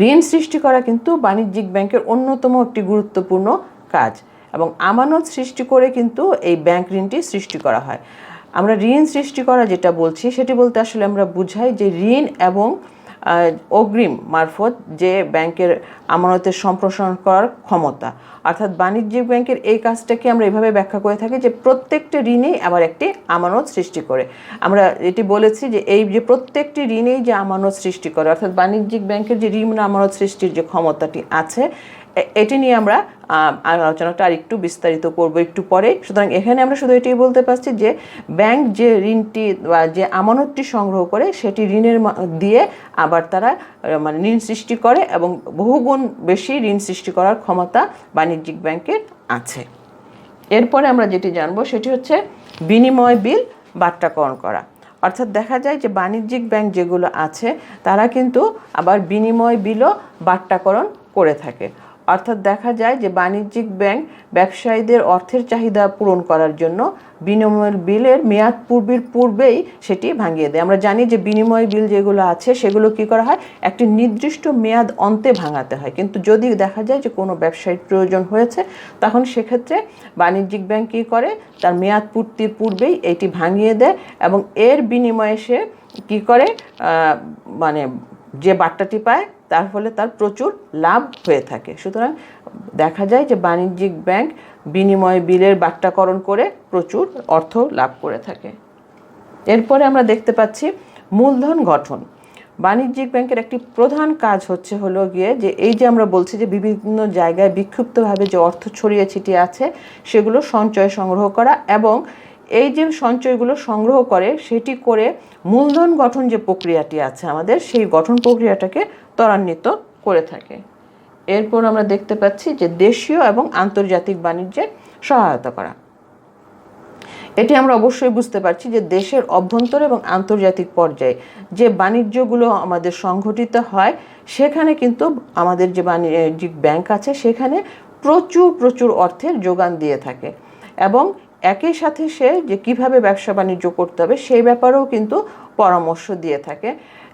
ঋণ সৃষ্টি করা কিন্তু বাণিজ্যিক ব্যাংকের অন্যতম একটি গুরুত্বপূর্ণ কাজ এবং আমানত সৃষ্টি করে কিন্তু এই ব্যাংক ঋণটি সৃষ্টি করা হয়। আমরা ঋণ সৃষ্টি করা যেটা বলছি সেটি বলতে আসলে আমরা বুঝাই যে ঋণ এবং অগ্রিম মারফত যে ব্যাংকের আমানতের সম্প্রসারণ করার ক্ষমতা, অর্থাৎ বাণিজ্যিক ব্যাংকের এই কাজটাকে আমরা এভাবে ব্যাখ্যা করে থাকি যে প্রত্যেকটি ঋণেই আবার একটি আমানত সৃষ্টি করে। আমরা এটি বলেছি যে এই যে প্রত্যেকটি ঋণেই যে আমানত সৃষ্টি করে, অর্থাৎ বাণিজ্যিক ব্যাংকের যে ঋণ আমানত সৃষ্টির যে ক্ষমতাটি আছে এটি নিয়ে আমরা আলোচনাটা আর একটু বিস্তারিত করব একটু পরে। সুতরাং এখানে আমরা শুধু এটাই বলতে পারছি যে ব্যাংক যে ঋণটি বা যে আমানতটি সংগ্রহ করে সেটি ঋণের দিয়ে আবার তারা মানে ঋণ সৃষ্টি করে এবং বহুগুণ বেশি ঋণ সৃষ্টি করার ক্ষমতা বাণিজ্যিক ব্যাংকের আছে। এরপরে আমরা যেটি জানবো সেটি হচ্ছে বিনিময় বিল বাট্টাকরণ করা। অর্থাৎ দেখা যায় যে বাণিজ্যিক ব্যাংক যেগুলো আছে তারা কিন্তু আবার বিনিময় বিলও বাট্টাকরণ করে থাকে। অর্থাৎ দেখা যায় যে বাণিজ্যিক ব্যাংক ব্যবসায়ীদের অর্থের চাহিদা পূরণ করার জন্য বিনিময় বিলের মেয়াদ পূর্বেই সেটি ভাঙিয়ে দেয়। আমরা জানি যে বিনিময় বিল যেগুলো আছে সেগুলো কি করা হয়, একটি নির্দিষ্ট মেয়াদ অন্তে ভাঙাতে হয়। কিন্তু যদি দেখা যায় যে কোনো ব্যবসায়ীর প্রয়োজন হয়েছে তখন সেক্ষেত্রে বাণিজ্যিক ব্যাংক কী করে, তার মেয়াদ পূর্তির পূর্বেই এটি ভাঙিয়ে দেয় এবং এর বিনিময়ে সে কী করে, মানে যে বাট্টাটি পায় তার ফলে তার প্রচুর লাভ হয়ে থাকে। সুতরাং দেখা যায় যে বাণিজ্যিক ব্যাংক বিনিময় বিলের বাট্টাকরণ করে প্রচুর অর্থ লাভ করে থাকে। এরপরে আমরা দেখতে পাচ্ছি মূলধন গঠন। বাণিজ্যিক ব্যাংকের একটি প্রধান কাজ হলো গিয়ে যে এই যে আমরা বলছি যে বিভিন্ন জায়গায় বিক্ষিপ্তভাবে যে অর্থ ছড়িয়ে ছিটিয়ে আছে সেগুলো সঞ্চয় সংগ্রহ করা এবং এই যে সঞ্চয়গুলো সংগ্রহ করে সেটি করে মূলধন গঠন যে প্রক্রিয়াটি আছে আমাদের, সেই গঠন প্রক্রিয়াটাকে ত্বরান্বিত করে থাকে। এরপর আমরা দেখতে পাচ্ছি যে দেশীয় এবং আন্তর্জাতিক বাণিজ্যে সহায়তা করা। এটি আমরা অবশ্যই বুঝতে পারছি যে দেশের অভ্যন্তর এবং আন্তর্জাতিক পর্যায়ে যে বাণিজ্যগুলো আমাদের সংঘটিত হয় সেখানে কিন্তু আমাদের যে বাণিজ্যিক ব্যাংক আছে সেখানে প্রচুর অর্থের যোগান দিয়ে থাকে এবং একই সাথে সে যে কিভাবে ব্যবসা বাণিজ্য করতে হবে সেই ব্যাপারেও কিন্তু পরামর্শ দিয়ে থাকে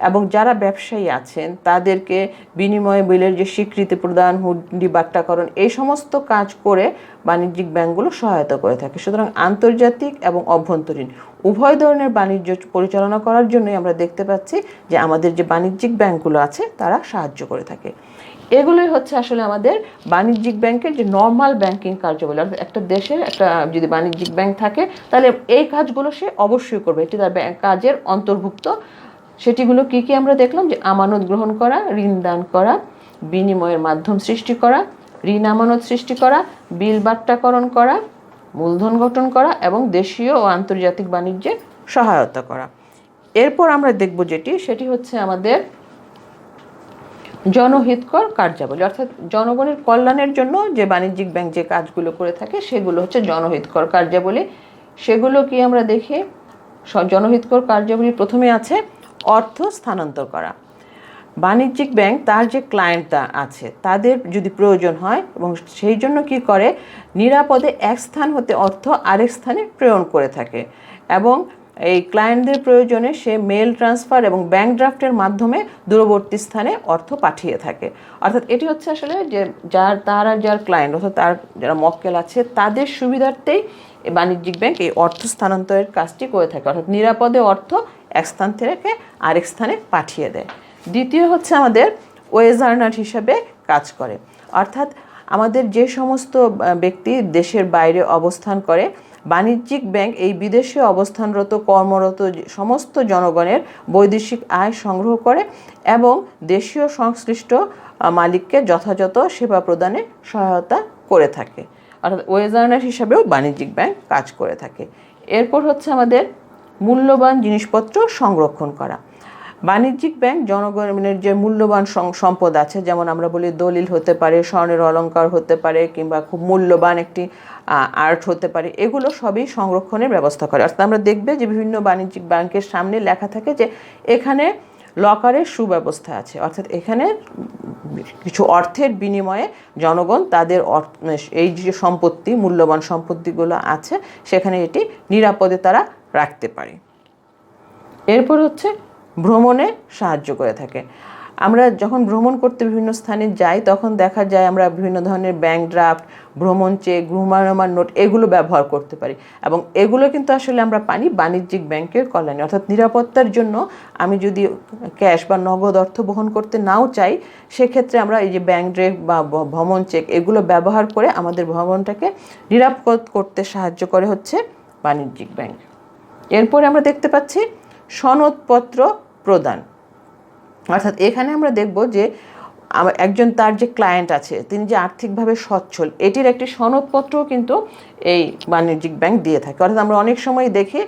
এবং যারা ব্যবসায়ী আছেন তাদেরকে বিনিময় বিলের যে স্বীকৃতি প্রদান, হুন্ডি বাট্টাকরণ, এই সমস্ত কাজ করে বাণিজ্যিক ব্যাংকগুলো সহায়তা করে থাকে। সুতরাং আন্তর্জাতিক এবং অভ্যন্তরীণ উভয় ধরনের বাণিজ্য পরিচালনা করার জন্যই আমরা দেখতে পাচ্ছি যে আমাদের যে বাণিজ্যিক ব্যাংকগুলো আছে তারা সাহায্য করে থাকে। এগুলোই হচ্ছে আসলে আমাদের বাণিজ্যিক ব্যাংকের যে নর্মাল ব্যাংকিং কার্যাবলী। অর্থাৎ একটা দেশে একটা যদি বাণিজ্যিক ব্যাংক থাকে তাহলে এই কাজগুলো সে অবশ্যই করবে, এটি তার কাজের অন্তর্ভুক্ত। সেটিগুলো কি কি আমরা দেখলাম যে আমানত গ্রহণ করা, ঋণ দান করা, বিনিময়ের মাধ্যম সৃষ্টি করা, ঋণ আমানত সৃষ্টি করা, বিল বাট্টাকরণ করা, মূলধন গঠন করা এবং দেশীয় ও আন্তর্জাতিক বাণিজ্যে সহায়তা করা। এরপর আমরা দেখব সেটি হচ্ছে আমাদের জনহিতকর কার্যাবলী। অর্থাৎ জনগণের কল্যাণের জন্য যে বাণিজ্যিক ব্যাংক যে কাজগুলো করে থাকে সেগুলো হচ্ছে জনহিতকর কার্যাবলী। সেগুলো কি আমরা দেখি, জনহিতকর কার্যাবলী প্রথমে আছে অর্থ স্থানান্তর করা। বাণিজ্যিক ব্যাংক তার যে ক্লায়েন্টরা আছে তাদের যদি প্রয়োজন হয় এবং সেই জন্য কি করে, নিরাপদে এক স্থান হতে অর্থ আরেক স্থানে প্রেরণ করে থাকে এবং এই ক্লায়েন্টদের প্রয়োজনে সে মেল ট্রান্সফার এবং ব্যাংক ড্রাফটের মাধ্যমে দূরবর্তী স্থানে অর্থ পাঠিয়ে থাকে। অর্থাৎ এটি হচ্ছে আসলে যে যার ক্লায়েন্ট অর্থাৎ তার যারা মক্কেল আছে তাদের সুবিধার্থেই এই বাণিজ্যিক ব্যাংক এই অর্থ স্থানান্তরের কাজটি করে থাকে। অর্থাৎ নিরাপদে অর্থ এক স্থান থেকে আরেক স্থানে পাঠিয়ে দেয়। দ্বিতীয় হচ্ছে আমাদের ওয়েজ আর্নার হিসাবে কাজ করে। অর্থাৎ আমাদের যে সমস্ত ব্যক্তি দেশের বাইরে অবস্থান করে, বাণিজ্যিক ব্যাংক এই বিদেশে অবস্থানরত কর্মরত সমস্ত জনগণের বৈদেশিক আয় সংগ্রহ করে এবং দেশীয় সংশ্লিষ্ট মালিককে যথাযথ সেবা প্রদানে সহায়তা করে থাকে। অর্থাৎ ওয়েজ আর্নার হিসাবেও বাণিজ্যিক ব্যাংক কাজ করে থাকে। এরপর হচ্ছে আমাদের মূল্যবান জিনিসপত্র সংরক্ষণ করা। বাণিজ্যিক ব্যাংক জনগণের যে মূল্যবান সম্পদ আছে, যেমন আমরা বলি দলিল হতে পারে, স্বর্ণের অলংকার হতে পারে কিংবা খুব মূল্যবান একটি আর্ট হতে পারে, এগুলো সবই সংরক্ষণের ব্যবস্থা করে। অর্থাৎ আমরা দেখবে যে বিভিন্ন বাণিজ্যিক ব্যাংকের সামনে লেখা থাকে যে এখানে লকারের সুব্যবস্থা আছে। অর্থাৎ এখানে কিছু অর্থের বিনিময়ে জনগণ তাদের এই যে সম্পত্তি, মূল্যবান সম্পত্তিগুলো আছে সেখানে এটি নিরাপদে তারা রাখতে পারে। এরপর হচ্ছে ভ্রমণে সাহায্য করে থাকে। আমরা যখন ভ্রমণ করতে বিভিন্ন স্থানে যাই তখন দেখা যায় আমরা বিভিন্ন ধরনের ব্যাংক ড্রাফট, ভ্রমণ চেক, গৃহমানমার নোট এগুলো ব্যবহার করতে পারি এবং এগুলো কিন্তু আসলে আমরা পাই বাণিজ্যিক ব্যাংকের কল্যাণে। অর্থাৎ নিরাপত্তার জন্য আমি যদি ক্যাশ বা নগদ অর্থ বহন করতে নাও চাই সেক্ষেত্রে আমরা এই যে ব্যাংক ড্রাফট বা ভ্রমণ চেক এগুলো ব্যবহার করে আমাদের ভ্রমণটাকে নিরাপদ করতে সাহায্য করে হচ্ছে বাণিজ্যিক ব্যাংক। এরপরে আমরা দেখতে পাচ্ছি সনদপত্র প্রদান। অর্থাৎ এখানে আমরা দেখব যে একজন তার যে ক্লায়েন্ট আছে তিনি যে আর্থিকভাবে সচ্ছল এটির একটি সনদপত্রও কিন্তু এই বাণিজ্যিক ব্যাংক দিয়ে থাকে। অর্থাৎ আমরা অনেক সময় দেখি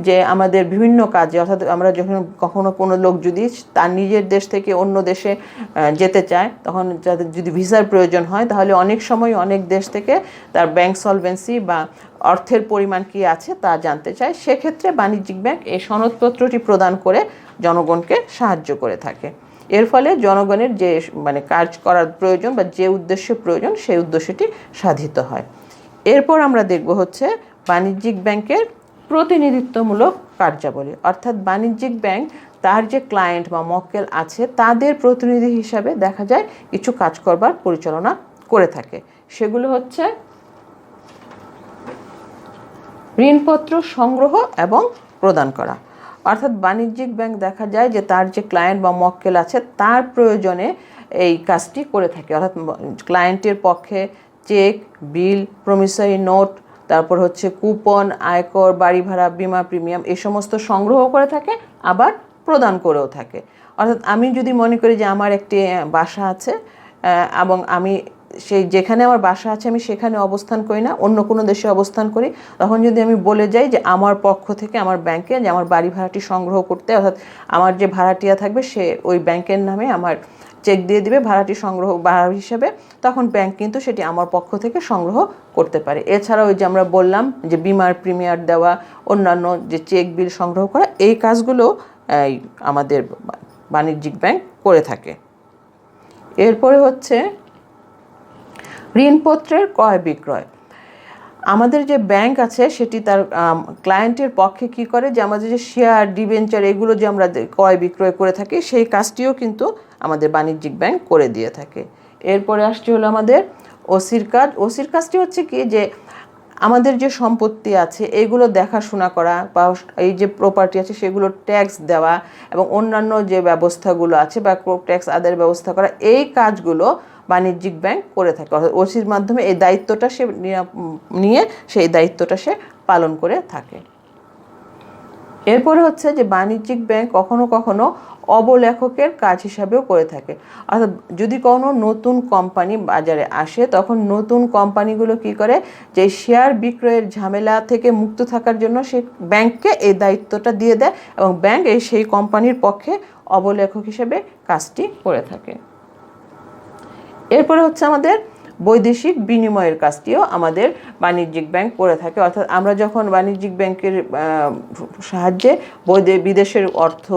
যে আমাদের বিভিন্ন কাজে, অর্থাৎ আমরা যখন কখনো কোনো লোক যদি তার নিজের দেশ থেকে অন্য দেশে যেতে চায়, তখন যাদের যদি ভিসার প্রয়োজন হয়, তাহলে অনেক সময় অনেক দেশ থেকে তার ব্যাংক সলভেন্সি বা অর্থের পরিমাণ কি আছে তা জানতে চায়। সেক্ষেত্রে বাণিজ্যিক ব্যাংক এই সনদপত্রটি প্রদান করে জনগণকে সাহায্য করে থাকে। এর ফলে জনগণের যে কাজ করার প্রয়োজন বা যে উদ্দেশ্যে প্রয়োজন সেই উদ্দেশ্যটি সাধিত হয়। এরপর আমরা দেখব হচ্ছে বাণিজ্যিক ব্যাংকের প্রতিনিধিত্বমূলক কার্যাবলী। অর্থাৎ বাণিজ্যিক ব্যাংক তার যে ক্লায়েন্ট বা মক্কেল আছে তাদের প্রতিনিধি হিসাবে দেখা যায় কিছু কাজ করবার পরিচালনা করে থাকে। সেগুলো হচ্ছে ঋণপত্র সংগ্রহ এবং প্রদান করা। অর্থাৎ বাণিজ্যিক ব্যাংক দেখা যায় যে তার যে ক্লায়েন্ট বা মক্কেল আছে তার প্রয়োজনে এই কাজটি করে থাকে। অর্থাৎ ক্লায়েন্টের পক্ষে চেক, বিল, প্রমিসরি নোট, তারপর হচ্ছে কুপন, আয়কর, বাড়ি ভাড়া, বিমা প্রিমিয়াম এই সমস্ত সংগ্রহ করে থাকে, আবার প্রদান করেও থাকে। অর্থাৎ আমি যদি মনে করি যে আমার একটি বাসা আছে এবং আমি সেই যেখানে আমার বাসা আছে আমি সেখানে অবস্থান করি না, অন্য কোনো দেশে অবস্থান করি, তখন যদি আমি বলে যাই যে আমার পক্ষ থেকে আমার ব্যাংকে যে আমার বাড়ি ভাড়াটি সংগ্রহ করতে, অর্থাৎ আমার যে ভাড়াটিয়া থাকবে সে ওই ব্যাংকের নামে আমার চেক দিয়ে দিবে ভাড়াটি সংগ্রহ ভাড়া হিসেবে, তখন ব্যাংক কিন্তু সেটি আমার পক্ষ থেকে সংগ্রহ করতে পারে। এছাড়াও ওই যে আমরা বললাম যে বিমার প্রিমিয়ার দেওয়া, অন্যান্য যে চেক বিল সংগ্রহ করা, এই কাজগুলো আমাদের বাণিজ্যিক ব্যাংক করে থাকে। এরপরে হচ্ছে ঋণপত্রের ক্রয় বিক্রয়। আমাদের যে ব্যাংক আছে সেটি তার ক্লায়েন্টের পক্ষে কি করে যে আমাদের যে শেয়ার, ডিবেঞ্চার এগুলো যে আমরা ক্রয় বিক্রয় করে থাকি সেই কাজটিও কিন্তু আমাদের বাণিজ্যিক ব্যাংক করে দিয়ে থাকে। এরপরে আসছে হলো আমাদের ওসির কাজ। ওসির কাজটি হচ্ছে কি যে আমাদের যে সম্পত্তি আছে এইগুলো দেখাশোনা করা বা এই যে প্রপার্টি আছে সেগুলো ট্যাক্স দেওয়া এবং অন্যান্য যে ব্যবস্থাগুলো আছে বা ট্যাক্স আদায়ের ব্যবস্থা করা, এই কাজগুলো বাণিজ্যিক ব্যাংক করে থাকে। অর্থাৎ ওসির মাধ্যমে এই দায়িত্বটা সে নিয়ে সেই দায়িত্বটা সে পালন করে থাকে। এরপরে হচ্ছে যে বাণিজ্যিক ব্যাংক কখনো কখনো অবলেখকের কাজ হিসাবেও করে থাকে। অর্থাৎ যদি কোনো নতুন কোম্পানি বাজারে আসে তখন নতুন কোম্পানিগুলো কি করে যে শেয়ার বিক্রয়ের ঝামেলা থেকে মুক্ত থাকার জন্য সে ব্যাংককে এই দায়িত্বটা দিয়ে দেয় এবং ব্যাংক সেই কোম্পানির পক্ষে অবলেখক হিসেবে কাজটি করে থাকে। এরপরে হচ্ছে আমাদের বৈদেশিক বিনিময়ের কাজটিও আমাদের বাণিজ্যিক ব্যাংক করে থাকে। অর্থাৎ আমরা যখন বাণিজ্যিক ব্যাংকের সাহায্যে বিদেশের অর্থ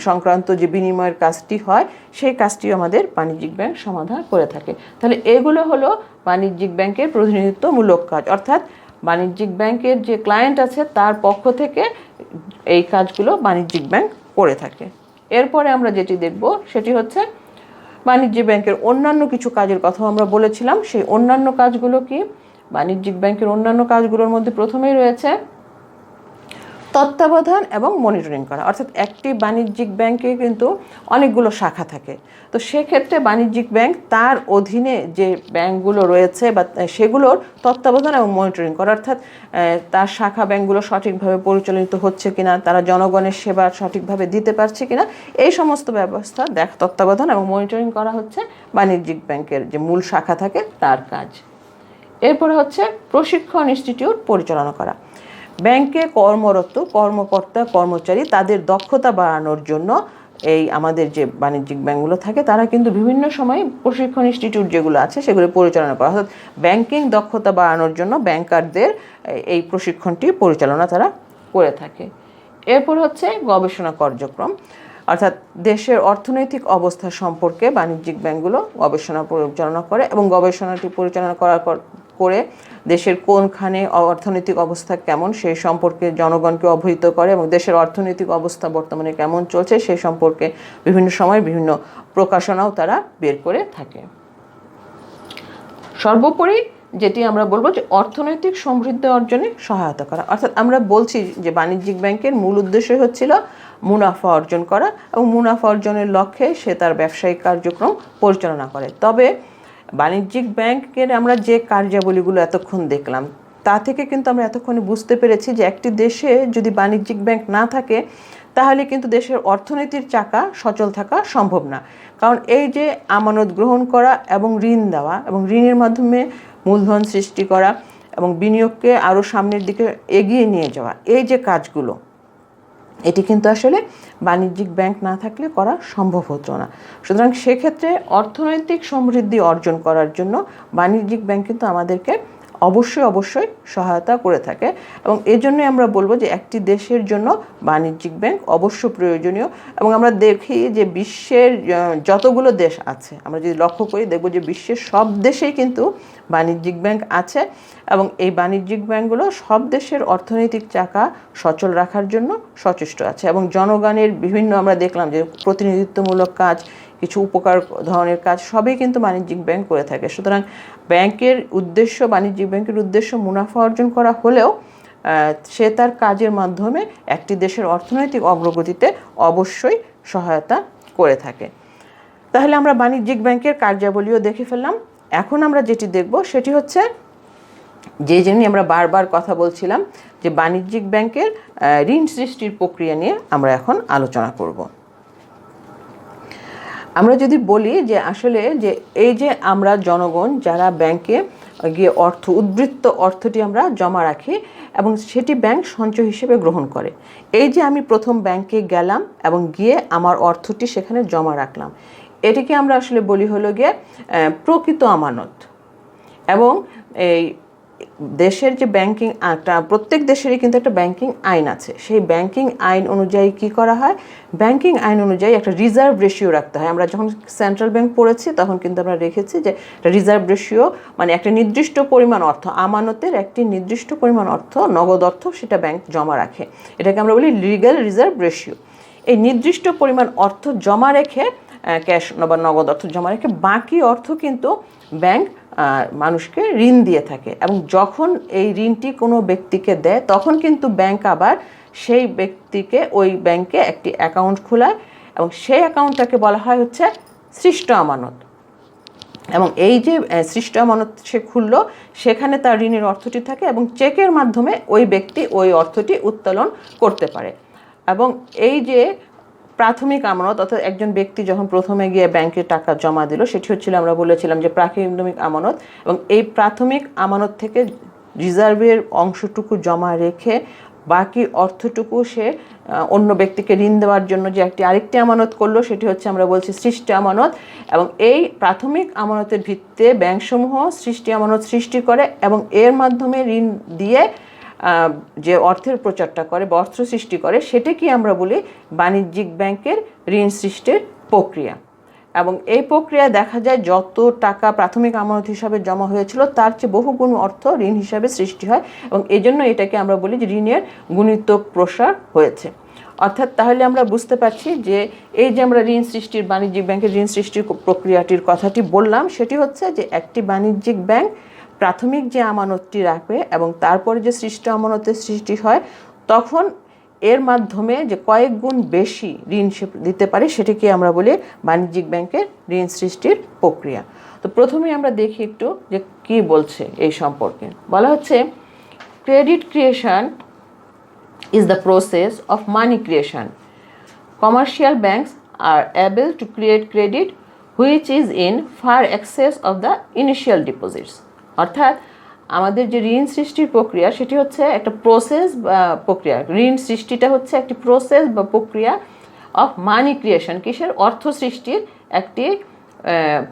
সংক্রান্ত যে বিনিময়ের কাজটি হয় সেই কাজটিও আমাদের বাণিজ্যিক ব্যাংক সমাধান করে থাকে। তাহলে এগুলো হলো বাণিজ্যিক ব্যাংকের প্রতিনিধিত্বমূলক কাজ। অর্থাৎ বাণিজ্যিক ব্যাংকের যে ক্লায়েন্ট আছে তার পক্ষ থেকে এই কাজগুলো বাণিজ্যিক ব্যাংক করে থাকে। এরপরে আমরা যেটি দেখব সেটি হচ্ছে বাণিজ্যিক ব্যাংকের অন্যান্য কিছু কাজের কথা আমরা বলেছিলাম। সেই অন্যান্য কাজগুলো কি? বাণিজ্যিক ব্যাংকের অন্যান্য কাজগুলোর মধ্যে প্রথমেই রয়েছে তত্ত্বাবধান এবং মনিটরিং করা। অর্থাৎ একটি বাণিজ্যিক ব্যাংকে কিন্তু অনেকগুলো শাখা থাকে, তো সেক্ষেত্রে বাণিজ্যিক ব্যাংক তার অধীনে যে ব্যাংকগুলো রয়েছে বা সেগুলোর তত্ত্বাবধান এবং মনিটরিং করা। অর্থাৎ তার শাখা ব্যাংকগুলো সঠিকভাবে পরিচালিত হচ্ছে কিনা, তারা জনগণের সেবা সঠিকভাবে দিতে পারছে কিনা, এই সমস্ত ব্যবস্থা তত্ত্বাবধান এবং মনিটরিং করা হচ্ছে বাণিজ্যিক ব্যাংকের যে মূল শাখা থাকে তার কাজ। এরপরে হচ্ছে প্রশিক্ষণ ইনস্টিটিউট পরিচালনা করা। ব্যাংকে কর্মরত কর্মকর্তা কর্মচারী তাদের দক্ষতা বাড়ানোর জন্য এই আমাদের যে বাণিজ্যিক ব্যাংকগুলো থাকে তারা কিন্তু বিভিন্ন সময় প্রশিক্ষণ ইনস্টিটিউট যেগুলো আছে সেগুলো পরিচালনা করে। অর্থাৎ ব্যাংকিং দক্ষতা বাড়ানোর জন্য ব্যাংকারদের এই প্রশিক্ষণটি পরিচালনা তারা করে থাকে। এরপর হচ্ছে গবেষণা কার্যক্রম। অর্থাৎ দেশের অর্থনৈতিক অবস্থা সম্পর্কে বাণিজ্যিক ব্যাংকগুলো গবেষণা পরিচালনা করে এবং গবেষণাটি পরিচালনা করার করে দেশের কোনখানে অর্থনৈতিক অবস্থা কেমন সেই সম্পর্কে জনগণকে অবহিত করে এবং দেশের অর্থনৈতিক অবস্থা বর্তমানে কেমন চলছে সেই সম্পর্কে বিভিন্ন সময় বিভিন্ন প্রকাশনাও তারা বের করে থাকে। সর্বোপরি যেটি আমরা বলবো যে অর্থনৈতিক সমৃদ্ধি অর্জনে সহায়তা করা। অর্থাৎ আমরা বলছি যে বাণিজ্যিক ব্যাংকের মূল উদ্দেশ্য হচ্ছিল মুনাফা অর্জন করা এবং মুনাফা অর্জনের লক্ষ্যে সে তার ব্যবসায়িক কার্যক্রম পরিচালনা করে। তবে বাণিজ্যিক ব্যাংকের আমরা যে কার্যাবলীগুলো এতক্ষণ দেখলাম তা থেকে কিন্তু আমরা এতক্ষণে বুঝতে পেরেছি যে একটি দেশে যদি বাণিজ্যিক ব্যাংক না থাকে তাহলে কিন্তু দেশের অর্থনীতির চাকা সচল থাকা সম্ভব না। কারণ এই যে আমানত গ্রহণ করা এবং ঋণ দেওয়া এবং ঋণের মাধ্যমে মূলধন সৃষ্টি করা এবং বিনিয়োগকে আরও সামনের দিকে এগিয়ে নিয়ে যাওয়া, এই যে কাজগুলো, এটি কিন্তু আসলে বাণিজ্যিক ব্যাংক না থাকলে করা সম্ভব হতো না। সুতরাং সেক্ষেত্রে অর্থনৈতিক সমৃদ্ধি অর্জন করার জন্য বাণিজ্যিক ব্যাংক কিন্তু আমাদেরকে অবশ্যই সহায়তা করে থাকে এবং এজন্যই আমরা বলবো যে একটি দেশের জন্য বাণিজ্যিক ব্যাংক অবশ্য প্রয়োজনীয়। এবং আমরা দেখি যে বিশ্বের যতগুলো দেশ আছে, আমরা যদি লক্ষ্য করি দেখব যে বিশ্বের সব দেশেই কিন্তু বাণিজ্যিক ব্যাংক আছে এবং এই বাণিজ্যিক ব্যাংকগুলো সব দেশের অর্থনৈতিক চাকা সচল রাখার জন্য সচেষ্ট আছে এবং জনগণের বিভিন্ন আমরা দেখলাম যে প্রতিনিধিত্বমূলক কাজ, কিছু উপকার ধরনের কাজ সবই কিন্তু বাণিজ্যিক ব্যাংক করে থাকে। সুতরাং বাণিজ্যিক ব্যাংকের উদ্দেশ্য মুনাফা অর্জন করা হলেও সে তার কাজের মাধ্যমে একটি দেশের অর্থনৈতিক অগ্রগতিতে অবশ্যই সহায়তা করে থাকে। তাহলে আমরা বাণিজ্যিক ব্যাংকের কার্যাবলীও দেখে ফেললাম। এখন আমরা যেটি দেখব সেটি হচ্ছে যে জন্য আমরা বারবার কথা বলছিলাম যে বাণিজ্যিক ব্যাংকের ঋণ সৃষ্টির প্রক্রিয়া নিয়ে আমরা এখন আলোচনা করব। আমরা যদি বলি যে আসলে যে এই যে আমরা জনগণ যারা ব্যাংকে গিয়ে উদ্বৃত্ত অর্থটি আমরা জমা রাখি এবং সেটি ব্যাংক সঞ্চয় হিসেবে গ্রহণ করে। এই যে আমি প্রথম ব্যাংকে গেলাম এবং গিয়ে আমার অর্থটি সেখানে জমা রাখলাম, এটিকে আমরা আসলে বলি হলো গিয়ে প্রকৃত আমানত। এবং এই দেশের যে ব্যাংকিং প্রত্যেক দেশেরই কিন্তু একটা ব্যাংকিং আইন আছে। সেই ব্যাংকিং আইন অনুযায়ী কি করা হয়, ব্যাংকিং আইন অনুযায়ী একটা রিজার্ভ রেশিও রাখতে হয়। আমরা যখন সেন্ট্রাল ব্যাংক পড়েছি তখন কিন্তু আমরা রেখেছি যে রিজার্ভ রেশিও মানে একটা নির্দিষ্ট পরিমাণ অর্থ, আমানতের একটি নির্দিষ্ট পরিমাণ অর্থ, নগদ অর্থ সেটা ব্যাংক জমা রাখে। এটাকে আমরা বলি লিগ্যাল রিজার্ভ রেশিও। এই নির্দিষ্ট পরিমাণ অর্থ জমা রেখে, ক্যাশ বা নগদ অর্থ জমা রেখে বাকি অর্থ কিন্তু ব্যাংক মানুষকে ঋণ দিয়ে থাকে এবং যখন এই ঋণটি কোনো ব্যক্তিকে দেয় তখন কিন্তু ব্যাংক আবার সেই ব্যক্তিকে ওই ব্যাংকে একটি অ্যাকাউন্ট খোলায় এবং সেই অ্যাকাউন্টটাকে বলা হয় হচ্ছে সৃষ্ট আমানত। এবং এই যে সৃষ্ট আমানত সে খুললো সেখানে তার ঋণের অর্থটি থাকে এবং চেকের মাধ্যমে ওই ব্যক্তি ওই অর্থটি উত্তোলন করতে পারে। এবং এই যে প্রাথমিক আমানত, অর্থাৎ একজন ব্যক্তি যখন প্রথমে গিয়ে ব্যাংকে টাকা জমা দিল, সেটি হচ্ছিল আমরা বলেছিলাম যে প্রাথমিক আমানত। এবং এই প্রাথমিক আমানত থেকে রিজার্ভের অংশটুকু জমা রেখে বাকি অর্থটুকু সে অন্য ব্যক্তিকে ঋণ দেওয়ার জন্য যে আরেকটি আমানত করলো, সেটি হচ্ছে আমরা বলছি সৃষ্টি আমানত। এবং এই প্রাথমিক আমানতের ভিত্তিতে ব্যাংকসমূহ সৃষ্টি আমানত সৃষ্টি করে এবং এর মাধ্যমে ঋণ দিয়ে যে অর্থের প্রচারটা করে বা অর্থ সৃষ্টি করে সেটাকে আমরা বলি বাণিজ্যিক ব্যাংকের ঋণ সৃষ্টির প্রক্রিয়া। এবং এই প্রক্রিয়ায় দেখা যায় যত টাকা প্রাথমিক আমানত হিসাবে জমা হয়েছিল তার চেয়ে বহুগুণ অর্থ ঋণ হিসাবে সৃষ্টি হয় এবং এই জন্য এটাকে আমরা বলি যে ঋণের গুণিতক প্রসার হয়েছে। অর্থাৎ তাহলে আমরা বুঝতে পারছি যে এই যে আমরা বাণিজ্যিক ব্যাংকের ঋণ সৃষ্টির প্রক্রিয়াটির কথাটি বললাম, সেটি হচ্ছে যে একটি বাণিজ্যিক ব্যাংক প্রাথমিক যে আমানতটি রাখবে এবং তারপরে যে সৃষ্ট আমানতের সৃষ্টি হয় তখন এর মাধ্যমে যে কয়েক গুণ বেশি ঋণ দিতে পারে সেটাকে আমরা বলি বাণিজ্যিক ব্যাংকের ঋণ সৃষ্টির প্রক্রিয়া। তো প্রথমে আমরা দেখি একটু যে কি বলছে এই সম্পর্কে। বলা হচ্ছে credit creation is the process of money creation. Commercial banks are able to create credit which is in far excess of the initial deposits. অর্থাৎ আমাদের যে ঋণ সৃষ্টির প্রক্রিয়া সেটি হচ্ছে একটা প্রসেস বা প্রক্রিয়া। ঋণ সৃষ্টিটা হচ্ছে একটি প্রসেস বা প্রক্রিয়া অফ মানি ক্রিয়েশন, কিসের অর্থ সৃষ্টির একটি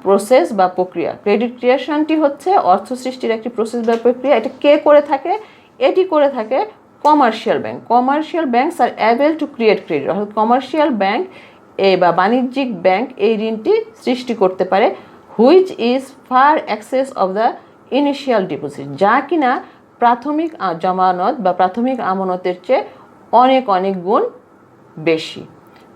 প্রসেস বা প্রক্রিয়া। ক্রেডিট ক্রিয়েশনটি হচ্ছে অর্থ সৃষ্টির একটি প্রসেস বা প্রক্রিয়া। এটা কে করে থাকে? এটি করে থাকে commercial bank. Commercial banks are able to create credit, অর্থাৎ কমার্শিয়াল ব্যাংক বা বাণিজ্যিক ব্যাংক এই ঋণটি সৃষ্টি করতে পারে which is far excess of the initial deposit, যা কিনা প্রাথমিক জমানত বা প্রাথমিক আমানতের চেয়ে অনেক অনেক গুণ বেশি।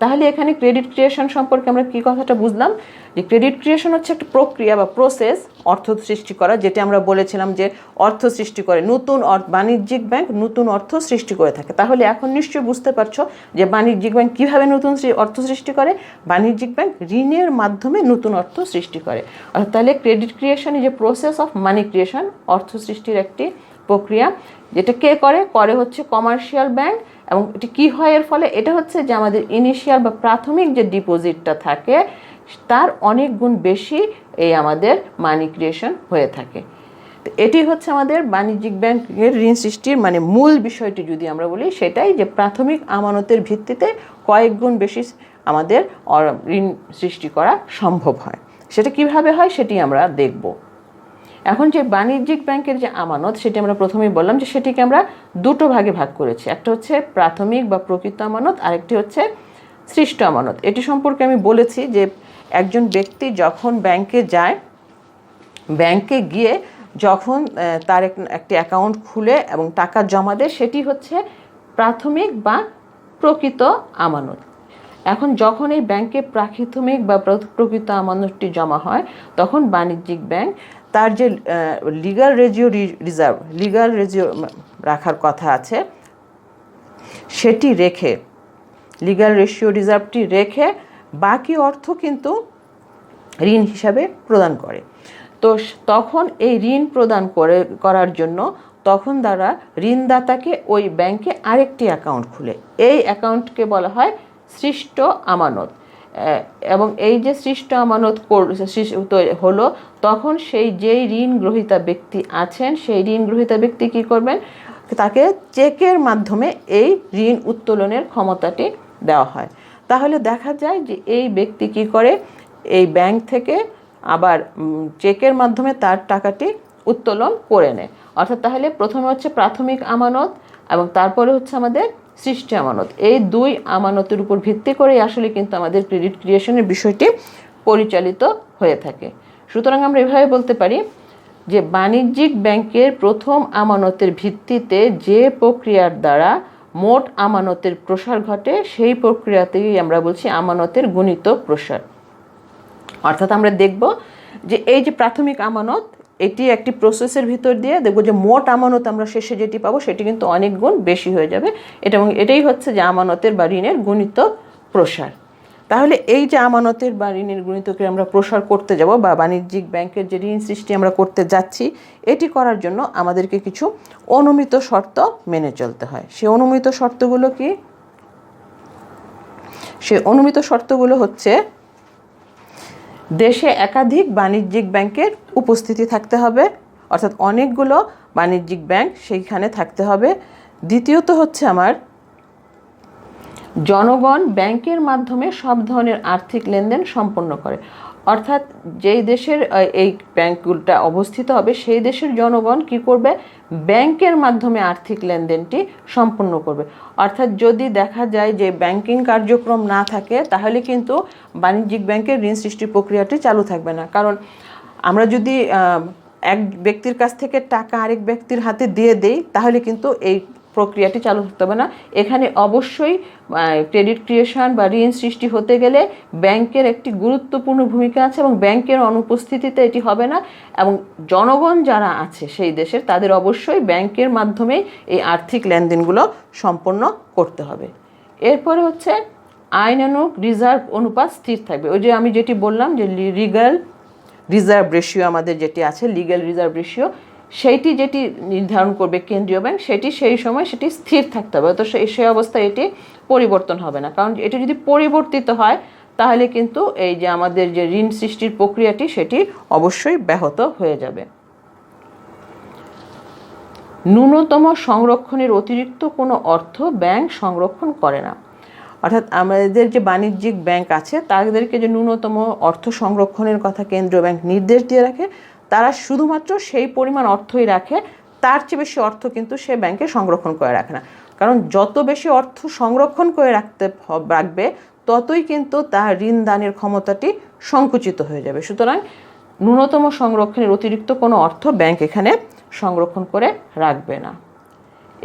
তাহলে এখানে ক্রেডিট ক্রিয়েশন সম্পর্কে আমরা কি কথাটা বুঝলাম, যে ক্রেডিট ক্রিয়েশন হচ্ছে একটা প্রক্রিয়া বা প্রসেস অর্থ সৃষ্টি করা, যেটা আমরা বলেছিলাম যে অর্থ সৃষ্টি করে নতুন বাণিজ্যিক ব্যাংক নতুন অর্থ সৃষ্টি করে থাকে। তাহলে এখন নিশ্চয়ই বুঝতে পারছো যে বাণিজ্যিক ব্যাংক কীভাবে নতুন অর্থ সৃষ্টি করে। বাণিজ্যিক ব্যাংক ঋণের মাধ্যমে নতুন অর্থ সৃষ্টি করে। অর্থাৎ তাহলে credit creation is a process of money creation, অর্থ সৃষ্টির একটি প্রক্রিয়া, যেটা কে করে হচ্ছে কমার্শিয়াল ব্যাংক এবং এটি কী হয় এর ফলে? এটা হচ্ছে যে আমাদের ইনিশিয়াল বা প্রাথমিক যে ডিপোজিটটা থাকে তার অনেক গুণ বেশি এই আমাদের মানি ক্রিয়েশন হয়ে থাকে। তো এটি হচ্ছে আমাদের বাণিজ্যিক ব্যাংকের ঋণ সৃষ্টির মানে মূল বিষয়টি যদি আমরা বলি, সেটাই যে প্রাথমিক আমানতের ভিত্তিতে কয়েক গুণ বেশি আমাদের ঋণ সৃষ্টি করা সম্ভব হয়। সেটা কিভাবে হয় সেটি আমরা দেখব। এখন যে বাণিজ্যিক ব্যাংকের যে আমানত, সেটি আমরা প্রথমেই বললাম যে সেটিকে আমরা দুটো ভাগে ভাগ করেছি। একটা হচ্ছে প্রাথমিক বা প্রকৃত আমানত, আরেকটি হচ্ছে সৃষ্ট আমানত। এটি সম্পর্কে আমি বলেছি যে একজন ব্যক্তি যখন ব্যাংকে যায়, ব্যাংকে গিয়ে যখন তার একটি অ্যাকাউন্ট খুলে এবং টাকা জমা দেয়, সেটি হচ্ছে প্রাথমিক বা প্রকৃত আমানত। এখন যখন এই ব্যাংকে প্রাথমিক বা প্রকৃত আমানতটি জমা হয়, তখন বাণিজ্যিক ব্যাংক তার যে লিগ্যাল রেজিও রাখার কথা আছে, সেটি রেখে লিগ্যাল রেশিও রিজার্ভটি রেখে বাকি অর্থ কিন্তু ঋণ হিসাবে প্রদান করে। তো তখন এই ঋণ প্রদান করার জন্য তখন তারা ঋণদাতাকে ওই ব্যাংকে আরেকটি অ্যাকাউন্ট খুলে, এই অ্যাকাউন্টকে বলা হয় সৃষ্ট আমানত। এবং এই যে সৃষ্ট আমানত হলো, তখন যেই ঋণ গ্রহীতা ব্যক্তি আছেন, সেই ঋণ গ্রহীতা ব্যক্তি কী করবেন? তাকে চেকের মাধ্যমে এই ঋণ উত্তোলনের ক্ষমতাটি দেওয়া হয়। তাহলে দেখা যায় যে এই ব্যক্তি কী করে? এই ব্যাংক থেকে আবার চেকের মাধ্যমে তার টাকাটি উত্তোলন করে নেয়। অর্থাৎ তাহলে প্রথমে হচ্ছে প্রাথমিক আমানত এবং তারপরে হচ্ছে আমাদের সৃষ্ট আমানত। এই দুই আমানতের উপর ভিত্তি করে আসলে কিন্তু আমাদের ক্রেডিট ক্রিয়েশনের বিষয়টি পরিচালিত হয়ে থাকে। সুতরাং আমরা এভাবে বলতে পারি যে বাণিজ্যিক ব্যাংকের প্রথম আমানতের ভিত্তিতে যে প্রক্রিয়ার দ্বারা মোট আমানতের প্রসার ঘটে, সেই প্রক্রিয়াতেই আমরা বলছি আমানতের গুণিত প্রসার। অর্থাৎ আমরা দেখব যে এই যে প্রাথমিক আমানত, এটি একটি প্রসেসের ভিতর দিয়ে দেখব যে মোট আমানত আমরা শেষে যেটি পাবো সেটি কিন্তু অনেক গুণ বেশি হয়ে যাবে। এবং এটাই হচ্ছে যে আমানতের বা ঋণের গুণিত প্রসার। তাহলে এই যে আমানতের বা ঋণের গুণিতকে আমরা প্রসার করতে যাব বা বাণিজ্যিক ব্যাংকের যে ঋণ সৃষ্টি আমরা করতে যাচ্ছি, এটি করার জন্য আমাদেরকে কিছু অনুমিত শর্ত মেনে চলতে হয়। সেই অনুমিত শর্তগুলো কি? সেই অনুমিত শর্তগুলো হচ্ছে দেশে একাধিক বাণিজ্যিক ব্যাংকের উপস্থিতি থাকতে হবে, অর্থাৎ অনেকগুলো বাণিজ্যিক ব্যাংক সেইখানে থাকতে হবে। দ্বিতীয়ত হচ্ছে আমার জনগণ ব্যাংকের মাধ্যমে সব ধরনের আর্থিক লেনদেন সম্পন্ন করে। অর্থাৎ যেই দেশের এই ব্যাংকগুলোটা অবস্থিত হবে, সেই দেশের জনগণ কি করবে? ব্যাংকের মাধ্যমে আর্থিক লেনদেনটি সম্পন্ন করবে। অর্থাৎ যদি দেখা যায় যে ব্যাংকিং কার্যক্রম না থাকে, তাহলে কিন্তু বাণিজ্যিক ব্যাংকের ঋণ সৃষ্টির প্রক্রিয়াটি চালু থাকবে না। কারণ আমরা যদি এক ব্যক্তির কাছ থেকে টাকা আরেক ব্যক্তির হাতে দিয়ে দেই, তাহলে কিন্তু এই প্রক্রিয়াটি চালু থাকতে হবে না। এখানে অবশ্যই ক্রেডিট ক্রিয়েশন বা ঋণ সৃষ্টি হতে গেলে ব্যাংকের একটি গুরুত্বপূর্ণ ভূমিকা আছে এবং ব্যাংকের অনুপস্থিতিতে এটি হবে না। এবং জনগণ যারা আছে সেই দেশের, তাদের অবশ্যই ব্যাংকের মাধ্যমে এই আর্থিক লেনদেনগুলো সম্পন্ন করতে হবে। এরপরে হচ্ছে আইনানুগ রিজার্ভ অনুপাত স্থির থাকবে। ওই যে আমি যেটি বললাম যে লিগ্যাল রিজার্ভ রেশিও আমাদের যেটি আছে, লিগ্যাল রিজার্ভ রেশিও, সেইটি যেটি নির্ধারণ করবে কেন্দ্রীয় ব্যাংক, সেটি সেই সময় সেটি স্থির থাকতে হবে। তো সেই অবস্থায় এটি পরিবর্তন হবে না। কারণ এটি যদি পরিবর্তিত হয়, তাহলে কিন্তু এই যে আমাদের যে ঋণ সৃষ্টির প্রক্রিয়াটি, সেটি অবশ্যই ব্যাহত হয়ে যাবে। ন্যূনতম সংরক্ষণের অতিরিক্ত কোনো অর্থ ব্যাংক সংরক্ষণ করে না। অর্থাৎ আমাদের যে বাণিজ্যিক ব্যাংক আছে, তাদেরকে যে ন্যূনতম অর্থ সংরক্ষণের কথা কেন্দ্রীয় ব্যাংক নির্দেশ দিয়ে রাখে, তারা শুধুমাত্র সেই পরিমাণ অর্থই রাখে, তার চেয়ে বেশি অর্থ কিন্তু সে ব্যাংকে সংরক্ষণ করে রাখে না। কারণ যত বেশি অর্থ সংরক্ষণ করে রাখবে, ততই কিন্তু তার ঋণ দানের ক্ষমতাটি সংকুচিত হয়ে যাবে। সুতরাং ন্যূনতম সংরক্ষণের অতিরিক্ত কোনো অর্থ ব্যাংক এখানে সংরক্ষণ করে রাখবে না।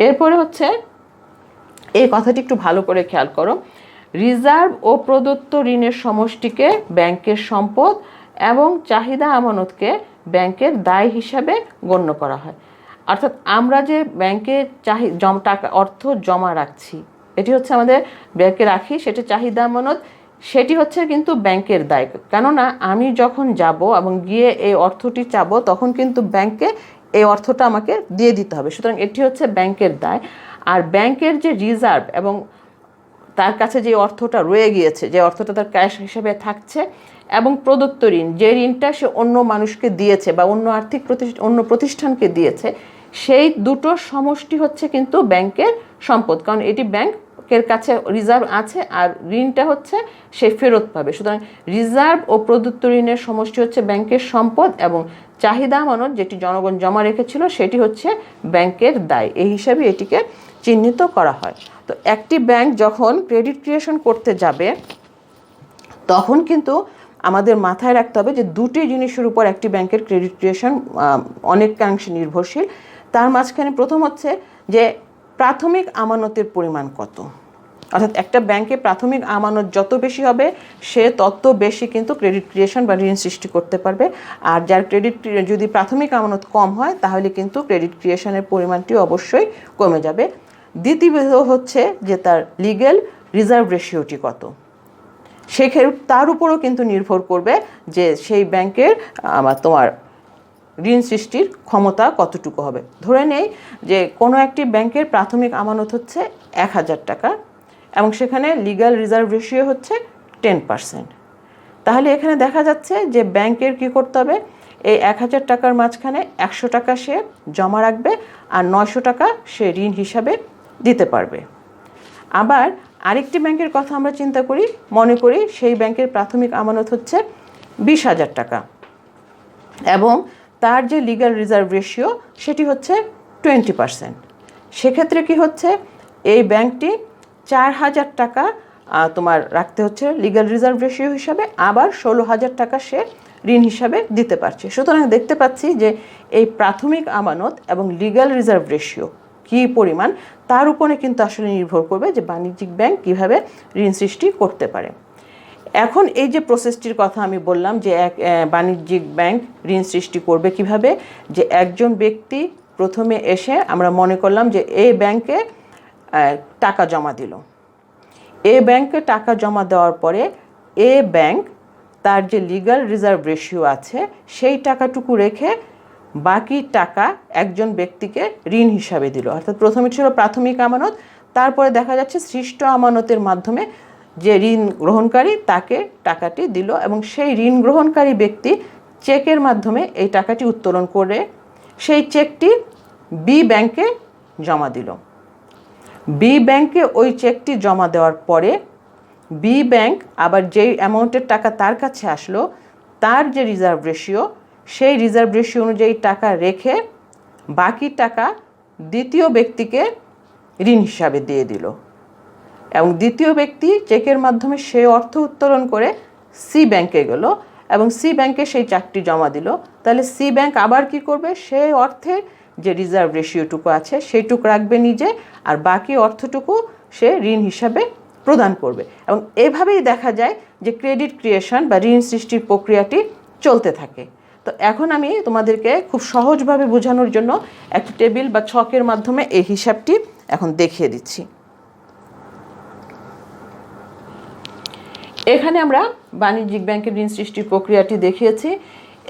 এরপরে হচ্ছে এই কথাটি একটু ভালো করে খেয়াল করো, রিজার্ভ ও প্রদত্ত ঋণের সমষ্টিকে ব্যাংকের সম্পদ এবং চাহিদা আমানতকে ব্যাংকের দায় হিসাবে গণ্য করা হয়। অর্থাৎ আমরা যে ব্যাংকে টাকা অর্থ জমা রাখছি, এটি হচ্ছে আমাদের ব্যাংকে রাখি, সেটা চাহিদা আমানত, সেটি হচ্ছে কিন্তু ব্যাংকের দায়। কেননা আমি যখন যাব এবং গিয়ে এই অর্থটি চাবো, তখন কিন্তু ব্যাংকে এই অর্থটা আমাকে দিয়ে দিতে হবে। সুতরাং এটি হচ্ছে ব্যাংকের দায়। আর ব্যাংকের যে রিজার্ভ এবং তার কাছে যে অর্থটা রয়ে গিয়েছে, যে অর্থটা তার ক্যাশ হিসেবে থাকছে, এবং প্রদত্ত ঋণ, যে ঋণটা সে অন্য মানুষকে দিয়েছে বা অন্য অন্য প্রতিষ্ঠানকে দিয়েছে, সেই দুটোর সমষ্টি হচ্ছে কিন্তু ব্যাংকের সম্পদ। কারণ এটি ব্যাংকের কাছে রিজার্ভ আছে আর ঋণটা হচ্ছে সে ফেরত পাবে। সুতরাং রিজার্ভ ও প্রদত্ত ঋণের সমষ্টি হচ্ছে ব্যাংকের সম্পদ, এবং চাহিদা আমানত যেটি জনগণ জমা রেখেছিল সেটি হচ্ছে ব্যাংকের দায়। এই হিসাবে এটিকে চিহ্নিত করা হয়। তো একটি ব্যাংক যখন ক্রেডিট ক্রিয়েশন করতে যাবে তখন কিন্তু আমাদের মাথায় রাখতে হবে যে দুটি জিনিসের উপর একটি ব্যাংকের ক্রেডিট ক্রিয়েশন অনেকাংশে নির্ভরশীল। তার মাঝখানে প্রথম হচ্ছে যে প্রাথমিক আমানতের পরিমাণ কত, অর্থাৎ একটা ব্যাংকে প্রাথমিক আমানত যত বেশি হবে সে তত বেশি কিন্তু ক্রেডিট ক্রিয়েশন বা ঋণ সৃষ্টি করতে পারবে। আর যার যদি প্রাথমিক আমানত কম হয় তাহলে কিন্তু ক্রেডিট ক্রিয়েশনের পরিমাণটি অবশ্যই কমে যাবে। দ্বিতীয়ত হচ্ছে যে তার লিগ্যাল রিজার্ভ রেশিওটি কত, সেক্ষেত্রে তার উপরও কিন্তু নির্ভর করবে যে সেই ব্যাংকের তোমার ঋণ সৃষ্টির ক্ষমতা কতটুকু হবে। ধরে নেই যে কোনো একটি ব্যাংকের প্রাথমিক আমানত হচ্ছে 1000 টাকা এবং সেখানে লিগ্যাল রিজার্ভ রেশিও হচ্ছে 10%। তাহলে এখানে দেখা যাচ্ছে যে ব্যাংকের কি করতে হবে, এই 1000 টাকার মাঝখানে 100 টাকা সে জমা রাখবে আর 900 টাকা সে ঋণ হিসাবে দিতে পারবে। আবার আরেকটি ব্যাংকের কথা আমরা চিন্তা করি, মনে করি সেই ব্যাংকের প্রাথমিক আমানত হচ্ছে 20,000 টাকা এবং তার যে লিগ্যাল রিজার্ভ রেশিও সেটি হচ্ছে 20%। সেক্ষেত্রে কি হচ্ছে, এই ব্যাংকটি 4,000 টাকা তোমার রাখতে হচ্ছে লিগ্যাল রিজার্ভ রেশিও হিসাবে, আবার 16,000 টাকা সে ঋণ হিসাবে দিতে পারছে। সুতরাং দেখতে পাচ্ছি যে এই প্রাথমিক আমানত এবং লিগ্যাল রিজার্ভ রেশিও কী পরিমাণ তার উপরে কিন্তু আসলে নির্ভর করবে যে বাণিজ্যিক ব্যাংক কিভাবে ঋণ সৃষ্টি করতে পারে। এখন এই যে প্রসেসটির কথা আমি বললাম যে বাণিজ্যিক ব্যাংক ঋণ সৃষ্টি করবে কিভাবে, যে একজন ব্যক্তি প্রথমে এসে আমরা মনে করলাম যে এই ব্যাংকে টাকা জমা দিল। এ ব্যাংকে টাকা জমা দেওয়ার পরে এ ব্যাংক তার যে লিগ্যাল রিজার্ভ রেশিও আছে সেই টাকাটুকু রেখে বাকি টাকা একজন ব্যক্তিকে ঋণ হিসাবে দিল। অর্থাৎ প্রথমে ছিল প্রাথমিক আমানত, তারপরে দেখা যাচ্ছে সৃষ্ট আমানতের মাধ্যমে যে ঋণ গ্রহণকারী তাকে টাকাটি দিল এবং সেই ঋণ গ্রহণকারী ব্যক্তি চেকের মাধ্যমে এই টাকাটি উত্তোলন করে সেই চেকটি বি ব্যাংকে জমা দিল। বি ব্যাংকে ওই চেকটি জমা দেওয়ার পরে বি ব্যাংক আবার যেই অ্যামাউন্টের টাকা তার কাছে আসলো তার যে রিজার্ভ রেশিও সেই রিজার্ভ রেশিও অনুযায়ী টাকা রেখে বাকি টাকা দ্বিতীয় ব্যক্তিকে ঋণ হিসাবে দিয়ে দিল এবং দ্বিতীয় ব্যক্তি চেকের মাধ্যমে সে অর্থ উত্তোলন করে সি ব্যাংকে গেল এবং সি ব্যাংকে সেই চাকটি জমা দিল। তাহলে সি ব্যাংক আবার কি করবে, সেই অর্থের যে রিজার্ভ রেশিওটুকু আছে সেইটুকু রাখবে নিজে আর বাকি অর্থটুকু সে ঋণ হিসাবে প্রদান করবে। এবং এভাবেই দেখা যায় যে ক্রেডিট ক্রিয়েশন বা ঋণ সৃষ্টির প্রক্রিয়াটি চলতে থাকে। তো এখন আমি তোমাদেরকে খুব সহজভাবে বোঝানোর জন্য একটি টেবিল বা ছকের মাধ্যমে এই হিসাবটি এখন দেখিয়ে দিচ্ছি। এখানে আমরা বাণিজ্যিক ব্যাংকের ঋণ সৃষ্টির প্রক্রিয়াটি দেখিয়েছি।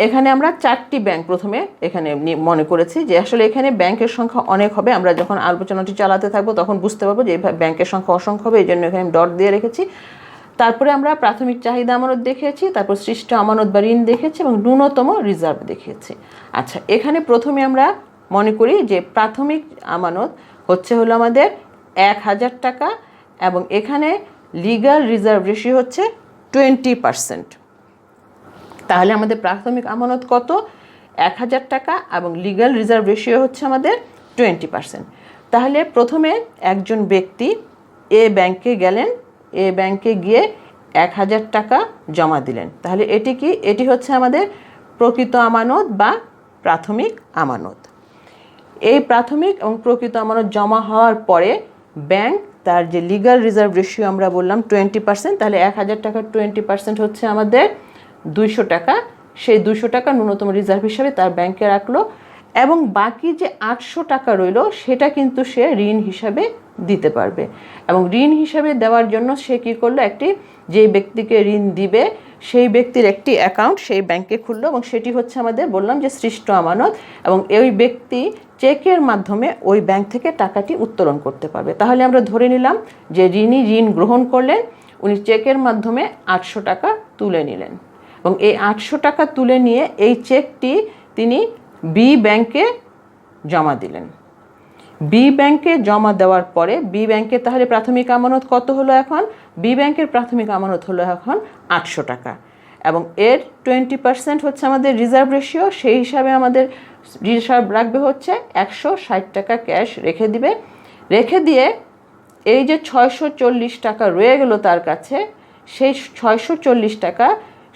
এখানে আমরা 4টি ব্যাংক প্রথমে এখানে মনে করেছি যে আসলে এখানে ব্যাংকের সংখ্যা অনেক হবে। আমরা যখন আলোচনাটি চালাতে থাকবো তখন বুঝতে পারবো যে ব্যাংকের সংখ্যা অসংখ্য হবে, এই জন্য এখানে ডট দিয়ে রেখেছি। তারপরে আমরা প্রাথমিক চাহিদা আমানত দেখিয়েছি, তারপর সৃষ্ট আমানত বা ঋণ দেখেছি এবং ন্যূনতম রিজার্ভ দেখিয়েছি। আচ্ছা, এখানে প্রথমে আমরা মনে করি যে প্রাথমিক আমানত হলো আমাদের 1000 টাকা এবং এখানে লিগ্যাল রিজার্ভ রেশিও হচ্ছে 20%। তাহলে আমাদের প্রাথমিক আমানত কত, 1000 টাকা এবং লিগ্যাল রিজার্ভ রেশিও হচ্ছে আমাদের 20%। তাহলে প্রথমে একজন ব্যক্তি এ ব্যাংকে গেলেন, এ ব্যাংকে গিয়ে 1000 টাকা জমা দিলেন। তাহলে এটি কি, এটি হচ্ছে আমাদের প্রকৃত আমানত বা প্রাথমিক আমানত। এই প্রাথমিক এবং প্রকৃত আমানত জমা হওয়ার পরে ব্যাংক তার যে লিগ্যাল রিজার্ভ রেশিও আমরা বললাম 20%, তাহলে 1000 টাকার 20% হচ্ছে আমাদের 200 টাকা। সেই 200 টাকা ন্যূনতম রিজার্ভ হিসাবে তার ব্যাংকে রাখলো এবং বাকি যে 800 টাকা রইল সেটা কিন্তু সে ঋণ হিসাবে দিতে পারবে। এবং ঋণ হিসাবে দেওয়ার জন্য সে কী করলো, একটি যেই ব্যক্তিকে ঋণ দিবে সেই ব্যক্তির একটি অ্যাকাউন্ট সেই ব্যাংকে খুললো এবং সেটি হচ্ছে আমাদের বললাম যে সৃষ্ট আমানত এবং এই ব্যক্তি চেকের মাধ্যমে ওই ব্যাংক থেকে টাকাটি উত্তোলন করতে পারবে। তাহলে আমরা ধরে নিলাম যে ঋণ গ্রহণ করলেন, উনি চেকের মাধ্যমে 800 টাকা তুলে নিলেন এবং এই 800 টাকা তুলে নিয়ে এই চেকটি তিনি বি ব্যাংকে জমা দিলেন। বি ব্যাংকে জমা দেওয়ার পরে বি ব্যাংকে তাহলে প্রাথমিক আমানত কত হলো এখন? বি ব্যাংকের প্রাথমিক আমানত হলো এখন 800 টাকা এবং এর 20% হচ্ছে আমাদের রিজার্ভ রেশিও। সেই হিসাবে আমাদের রিজার্ভ রাখবে হচ্ছে 160 টাকা ক্যাশ রেখে দিবে। রেখে দিয়ে এই যে 640 টাকা রয়ে গেল তার কাছে, সেই 640 টাকা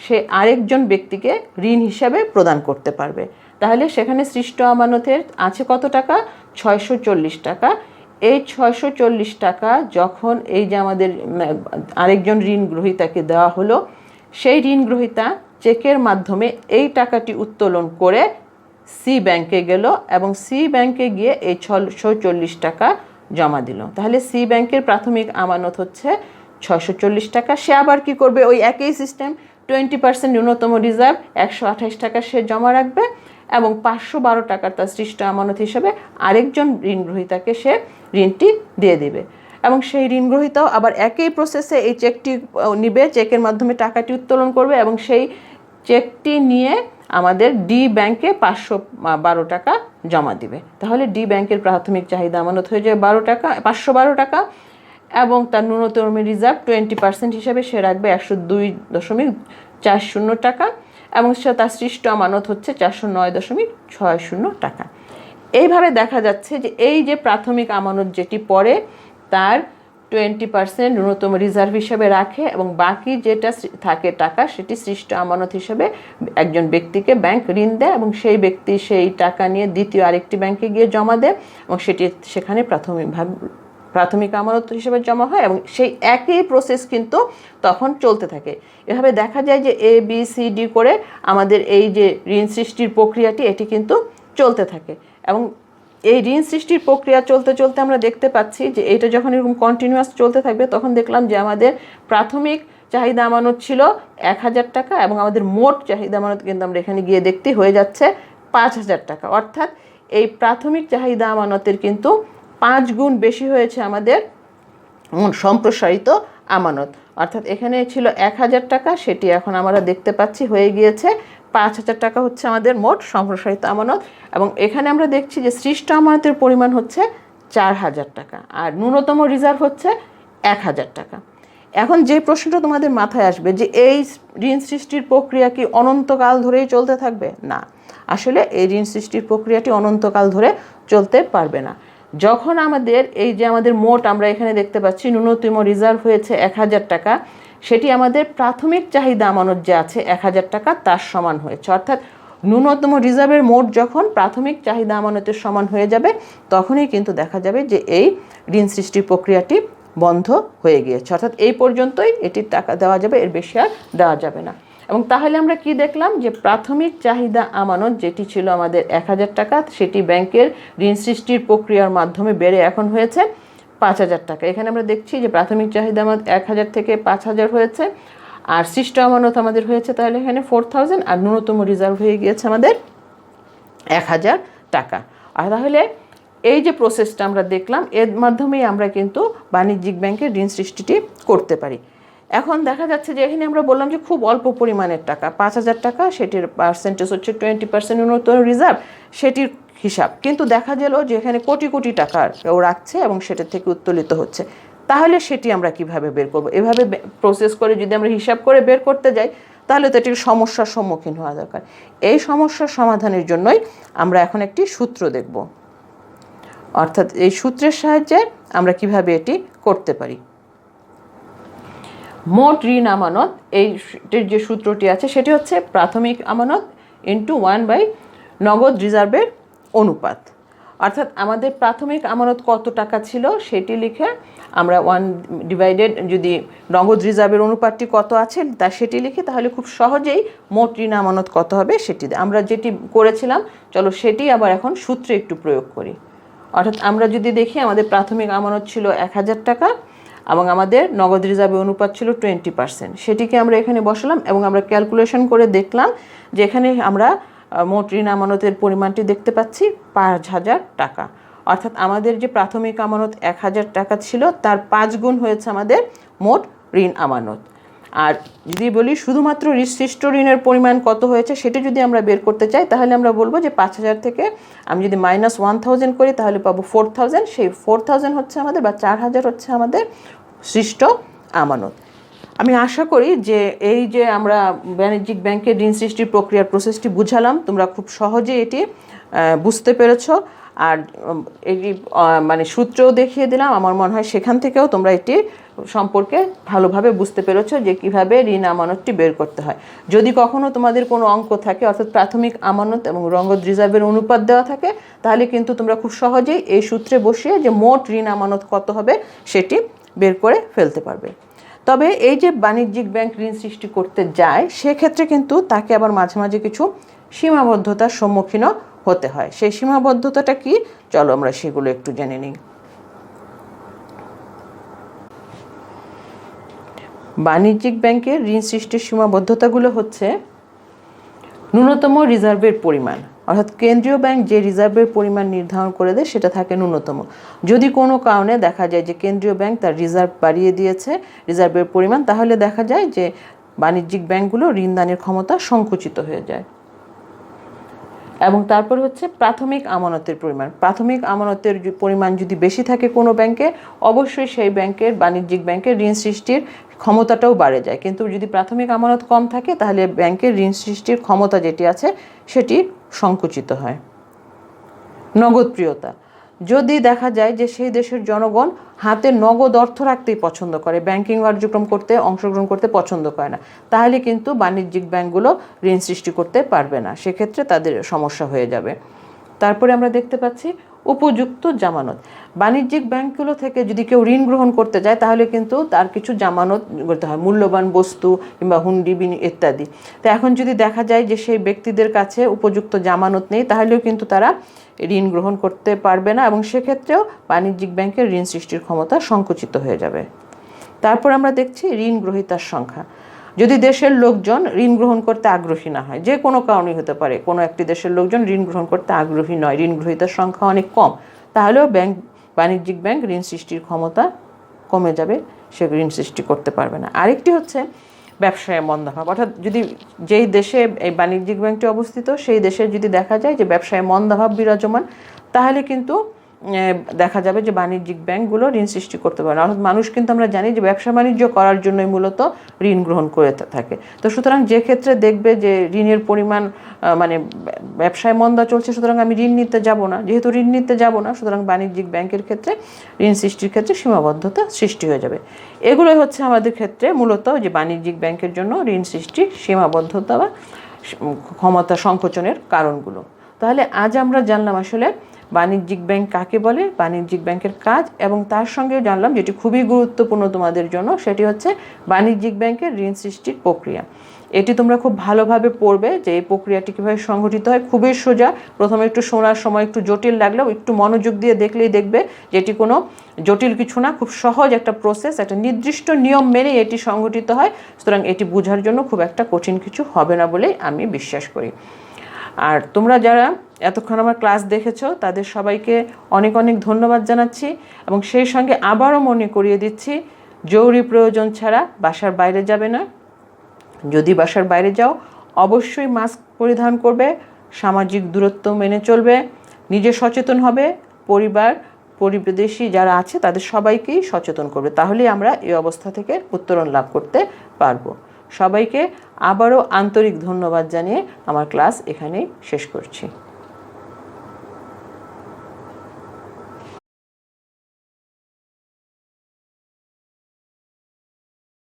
সে আরেকজন ব্যক্তিকে ঋণ হিসাবে প্রদান করতে পারবে। তাহলে সেখানে সৃষ্ট আমানতের আছে কত টাকা? 640 টাকা। এই 640 টাকা যখন এই যে আমাদের আরেকজন ঋণ গ্রহীতাকে দেওয়া হলো, সেই ঋণ গ্রহীতা চেকের মাধ্যমে এই টাকাটি উত্তোলন করে সি ব্যাংকে গেল এবং সি ব্যাংকে গিয়ে এই 640 টাকা জমা দিল। তাহলে সি ব্যাংকের প্রাথমিক আমানত হচ্ছে 640 টাকা। সে আবার কি করবে? ওই একই সিস্টেম, 20% ন্যূনতম রিজার্ভ 128 টাকা সে জমা রাখবে এবং 512 টাকার তার সৃষ্ট আমানত হিসেবে আরেকজন ঋণ গ্রহীতাকে সে ঋণটি দিয়ে দিবে এবং সেই ঋণ গ্রহীতাও আবার একই প্রসেসে এই চেকটি নিবে, চেকের মাধ্যমে টাকাটি উত্তোলন করবে এবং সেই চেকটি নিয়ে আমাদের ডি ব্যাংকে 512 টাকা জমা দিবে। তাহলে ডি ব্যাংকের প্রাথমিক চাহিদা আমানত হয়ে যায় 512 টাকা এবং তার ন্যূনতম রিজার্ভ 20% হিসাবে সে রাখবে 102.40 টাকা এবং সে তার সৃষ্ট আমানত হচ্ছে 409.60 টাকা। এইভাবে দেখা যাচ্ছে যে এই যে প্রাথমিক আমানত যেটি পড়ে তার 20% ন্যূনতম রিজার্ভ হিসেবে রাখে এবং বাকি যেটা থাকে টাকা সেটি সৃষ্ট আমানত হিসেবে একজন ব্যক্তিকে ব্যাংক ঋণ দেয় এবং সেই ব্যক্তি সেই টাকা নিয়ে দ্বিতীয় আরেকটি ব্যাংকে গিয়ে জমা দেয় এবং সেটি সেখানে প্রাথমিক আমানত হিসেবে জমা হয় এবং সেই একই প্রসেস কিন্তু তখন চলতে থাকে। এভাবে দেখা যায় যে এ বি সি ডি করে আমাদের এই যে ঋণ সৃষ্টির প্রক্রিয়াটি এটি কিন্তু চলতে থাকে এবং এই ঋণ সৃষ্টির প্রক্রিয়া চলতে চলতে আমরা দেখতে পাচ্ছি যে এটা যখন এরকম কন্টিনিউয়াস চলতে থাকবে তখন দেখলাম যে আমাদের প্রাথমিক চাহিদা আমানত ছিল 1000 টাকা এবং আমাদের মোট চাহিদা আমানত কিন্তু আমরা এখানে গিয়ে দেখতে হয়ে যাচ্ছে 5000 টাকা। অর্থাৎ এই প্রাথমিক চাহিদা আমানতের কিন্তু 5 গুণ বেশি হয়েছে আমাদের সম্প্রসারিত আমানত। অর্থাৎ এখানে ছিল 1000 টাকা, সেটি এখন আমরা দেখতে পাচ্ছি হয়ে গিয়েছে 5000 টাকা হচ্ছে আমাদের মোট সম্প্রসারিত আমানত এবং এখানে আমরা দেখছি যে সৃষ্ট আমানতের পরিমাণ হচ্ছে 4000 টাকা আর ন্যূনতম রিজার্ভ হচ্ছে 1000 টাকা। এখন যে প্রশ্নটা তোমাদের মাথায় আসবে যে এই ঋণ সৃষ্টির প্রক্রিয়া কি অনন্তকাল ধরেই চলতে থাকবে? না, আসলে এই ঋণ সৃষ্টির প্রক্রিয়াটি অনন্তকাল ধরে চলতে পারবে না। যখন আমাদের এই যে আমাদের মোট আমরা এখানে দেখতে পাচ্ছি ন্যূনতম রিজার্ভ হয়েছে 1000 টাকা, সেটি আমাদের প্রাথমিক চাহিদা আমানত যে আছে 1000 টাকা তার সমান হয়েছে। অর্থাৎ ন্যূনতম রিজার্ভের মোট যখন প্রাথমিক চাহিদা আমানতের সমান হয়ে যাবে তখনই কিন্তু দেখা যাবে যে এই ঋণ সৃষ্টির প্রক্রিয়াটি বন্ধ হয়ে গিয়েছে। অর্থাৎ এই পর্যন্তই এটির টাকা দেওয়া যাবে, এর বেশি আর দেওয়া যাবে না। এবং তাহলে আমরা কি দেখলাম যে প্রাথমিক চাহিদা আমানত যেটি ছিল আমাদের 1000 টাকা সেটি ব্যাংকের ঋণ সৃষ্টির প্রক্রিয়ার মাধ্যমে বেড়ে এখন হয়েছে 5000 টাকা। এখানে আমরা দেখছি যে প্রাথমিক চাহিদা আমানত 1000 থেকে 5000 হয়েছে আর সৃষ্ট আমানত আমাদের হয়েছে তাহলে এখানে 4000 আর ন্যূনতম রিজার্ভ হয়ে গিয়েছে আমাদের 1000 টাকা। আর তাহলে এই যে প্রসেসটা আমরা দেখলাম এর মাধ্যমেই আমরা কিন্তু বাণিজ্যিক ব্যাংকের ঋণ সৃষ্টিটি করতে পারি। এখন দেখা যাচ্ছে যে এখানে আমরা বললাম যে খুব অল্প পরিমাণের টাকা 5000 টাকা, সেটির পার্সেন্টেজ হচ্ছে 20% ন্যূনতম রিজার্ভ, সেটির হিসাব কিন্তু দেখা গেল যে এখানে কোটি কোটি টাকা কেউ রাখছে এবং সেটা থেকে উত্তোলিত হচ্ছে। তাহলে সেটি আমরা কিভাবে বের করব? এভাবে প্রসেস করে যদি আমরা হিসাব করে বের করতে যাই তাহলে তো এটির সমস্যার সম্মুখীন হওয়া দরকার। এই সমস্যার সমাধানের জন্যই আমরা এখন একটি সূত্র দেখব, অর্থাৎ এই সূত্রের সাহায্যে আমরা কিভাবে এটি করতে পারি। মোট ঋণ আমানত এইটির যে সূত্রটি আছে সেটি হচ্ছে প্রাথমিক আমানত ইন্টু 1/, নগদ রিজার্ভের অনুপাত। অর্থাৎ আমাদের প্রাথমিক আমানত কত টাকা ছিল সেটি লিখে আমরা 1 যদি নগদ রিজার্ভের অনুপাতটি কত আছে তা সেটি লিখি তাহলে খুব সহজেই মোট ঋণ আমানত কত হবে সেটি আমরা যেটি করেছিলাম চলো সেটি আবার এখন সূত্রে একটু প্রয়োগ করি। অর্থাৎ আমরা যদি দেখি আমাদের প্রাথমিক আমানত ছিল 1000 টাকা এবং আমাদের নগদ রিজার্ভের অনুপাত ছিল 20%, সেটিকে আমরা এখানে বসালাম এবং আমরা ক্যালকুলেশন করে দেখলাম যে এখানে আমরা মোট ঋণ আমানতের পরিমাণটি দেখতে পাচ্ছি 5,000 টাকা। অর্থাৎ আমাদের যে প্রাথমিক আমানত 1,000 টাকা ছিল, তার 5 গুণ হয়েছে আমাদের মোট ঋণ আমানত। আর যদি বলি শুধুমাত্র সৃষ্ট ঋণের পরিমাণ কত হয়েছে সেটা যদি আমরা বের করতে চাই, তাহলে আমরা বলবো যে 5,000 থেকে আমি যদি -1,000 করি তাহলে পাবো 4,000। সেই 4,000 হচ্ছে আমাদের, বা 4,000 হচ্ছে আমাদের সৃষ্ট আমানত। আমি আশা করি যে এই যে আমরা বাণিজ্যিক ব্যাংকের ঋণ সৃষ্টির প্রক্রিয়ার প্রসেসটি বুঝালাম, তোমরা খুব সহজে এটি বুঝতে পেরেছো। আর এটি মানে সূত্রও দেখিয়ে দিলাম। আমার মনে হয় সেখান থেকেও তোমরা এটি সম্পর্কে ভালোভাবে বুঝতে পেরেছো যে কিভাবে ঋণ আমানতটি বের করতে হয়। যদি কখনো তোমাদের কোনো অঙ্ক থাকে, অর্থাৎ প্রাথমিক আমানত এবং নগদ রিজার্ভের অনুপাত দেওয়া থাকে, তাহলে কিন্তু তোমরা খুব সহজেই এই সূত্রে বসিয়ে যে মোট ঋণ আমানত কত হবে সেটি বের করে ফেলতে পারবে। তবে এই যে বাণিজ্যিক ব্যাংক ঋণ সৃষ্টি করতে যায়, সেক্ষেত্রে কিন্তু তাকে আবার মাঝে মাঝে কিছু সীমাবদ্ধতার সম্মুখীনও হতে হয়। সেই সীমাবদ্ধতাটা কি, চলো আমরা সেগুলো একটু জেনে নিই। বাণিজ্যিক ব্যাংকের ঋণ সৃষ্টির সীমাবদ্ধতাগুলো হচ্ছে ন্যূনতম রিজার্ভের পরিমাণ, অর্থাৎ কেন্দ্রীয় ব্যাংক যে রিজার্ভের পরিমাণ নির্ধারণ করে দেয় সেটা থাকে ন্যূনতম। যদি কোনো কারণে দেখা যায় যে কেন্দ্রীয় ব্যাংক তার রিজার্ভ বাড়িয়ে দিয়েছে, রিজার্ভের পরিমাণ, তাহলে দেখা যায় যে বাণিজ্যিক ব্যাংকগুলো ঋণদানের ক্ষমতা সংকুচিত হয়ে যায়। এবং তারপর হচ্ছে প্রাথমিক আমানতের পরিমাণ। প্রাথমিক আমানতের পরিমাণ যদি বেশি থাকে কোনো ব্যাংকে, অবশ্যই সেই ব্যাংকের বাণিজ্যিক ব্যাংকের ঋণ সৃষ্টির ক্ষমতাটাও বাড়ে যায়। কিন্তু যদি প্রাথমিক আমানত কম থাকে তাহলে ব্যাংকের ঋণ সৃষ্টির ক্ষমতা যেটি আছে সেটি সংকুচিত হয়। নগদপ্রিয়তা। যদি দেখা যায় যে সেই দেশের জনগণ হাতে নগদ অর্থ রাখতেই পছন্দ করে, ব্যাংকিং কার্যক্রম করতে অংশগ্রহণ করতে পছন্দ করে না, তাহলে কিন্তু বাণিজ্যিক ব্যাংকগুলো ঋণ সৃষ্টি করতে পারবে না, সেক্ষেত্রে তাদের সমস্যা হয়ে যাবে। তারপরে আমরা দেখতে পাচ্ছি উপযুক্ত জামানত। বাণিজ্যিক ব্যাংকগুলো থেকে যদি কেউ ঋণ গ্রহণ করতে যায় তাহলে কিন্তু তার কিছু জামানত করতে হয়, মূল্যবান বস্তু কিংবা হুন্ডি ইত্যাদি। তো এখন যদি দেখা যায় যে সেই ব্যক্তিদের কাছে উপযুক্ত জামানত নেই, তাহলেও কিন্তু তারা ঋণ গ্রহণ করতে পারবে না, এবং সেক্ষেত্রেও বাণিজ্যিক ব্যাংকের ঋণ সৃষ্টির ক্ষমতা সংকুচিত হয়ে যাবে। তারপর আমরা দেখছি ঋণ গ্রহীতার সংখ্যা। যদি দেশের লোকজন ঋণ গ্রহণ করতে আগ্রহী না হয়, যে কোনো কারণেই হতে পারে, কোনো একটি দেশের লোকজন ঋণ গ্রহণ করতে আগ্রহী নয়, ঋণ গ্রহীতার সংখ্যা অনেক কম, তাহলেও বাণিজ্যিক ব্যাংক ঋণ সৃষ্টির ক্ষমতা কমে যাবে, সে ঋণ সৃষ্টি করতে পারবে না। আরেকটি হচ্ছে ব্যবসায় মন্দাভাব, অর্থাৎ যদি যেই দেশে এই বাণিজ্যিক ব্যাংকটি অবস্থিত সেই দেশে যদি দেখা যায় যে ব্যবসায় মন্দাভাব বিরাজমান, তাহলে কিন্তু দেখা যাবে যে বাণিজ্যিক ব্যাংকগুলো ঋণ সৃষ্টি করতে পারে না। অর্থাৎ মানুষ কিন্তু আমরা জানি যে ব্যবসা বাণিজ্য করার জন্যই মূলত ঋণ গ্রহণ করে থাকে। তো সুতরাং যে ক্ষেত্রে দেখবে যে ঋণের পরিমাণ মানে ব্যবসায় মন্দা চলছে, সুতরাং আমি ঋণ নিতে যাব না, যেহেতু ঋণ নিতে যাব না, সুতরাং বাণিজ্যিক ব্যাংকের ক্ষেত্রে ঋণ সৃষ্টির ক্ষেত্রে সীমাবদ্ধতা সৃষ্টি হয়ে যাবে। এগুলোই হচ্ছে আমাদের ক্ষেত্রে মূলত যে বাণিজ্যিক ব্যাংকের জন্য ঋণ সৃষ্টির সীমাবদ্ধতা বা ক্ষমতা সংকোচনের কারণগুলো। তাহলে আজ আমরা জানলাম আসলে বাণিজ্যিক ব্যাংক কাকে বলে, বাণিজ্যিক ব্যাংকের কাজ, এবং তার সঙ্গেও জানলাম যেটি খুবই গুরুত্বপূর্ণ তোমাদের জন্য, সেটি হচ্ছে বাণিজ্যিক ব্যাংকের ঋণ সৃষ্টির প্রক্রিয়া। এটি তোমরা খুব ভালোভাবে পড়বে যে এই প্রক্রিয়াটি কীভাবে সংঘটিত হয়। খুবই সোজা, প্রথমে একটু শোনার সময় একটু জটিল লাগলেও একটু মনোযোগ দিয়ে দেখলেই দেখবে যে এটি কোনো জটিল কিছু না, খুব সহজ একটা প্রসেস, একটা নির্দিষ্ট নিয়ম মেনে এটি সংঘটিত হয়। সুতরাং এটি বোঝার জন্য খুব একটা কঠিন কিছু হবে না বলেই আমি বিশ্বাস করি। আর তোমরা যারা এতক্ষণ আমার ক্লাস দেখেছো তাদের সবাইকে অনেক অনেক ধন্যবাদ জানাচ্ছি, এবং সেই সঙ্গে আবারও মনে করিয়ে দিচ্ছি জরুরি প্রয়োজন ছাড়া বাসার বাইরে যাবে না। যদি বাসার বাইরে যাও অবশ্যই মাস্ক পরিধান করবে, সামাজিক দূরত্ব মেনে চলবে, নিজে সচেতন হবে, পরিবার প্রতিবেশী যারা আছে তাদের সবাইকেই সচেতন করবে, তাহলেই আমরা এই অবস্থা থেকে উত্তরণ লাভ করতে পারবো। সবাইকে আবারও আন্তরিক ধন্যবাদ জানিয়ে আমার ক্লাস এখানেই শেষ করছি।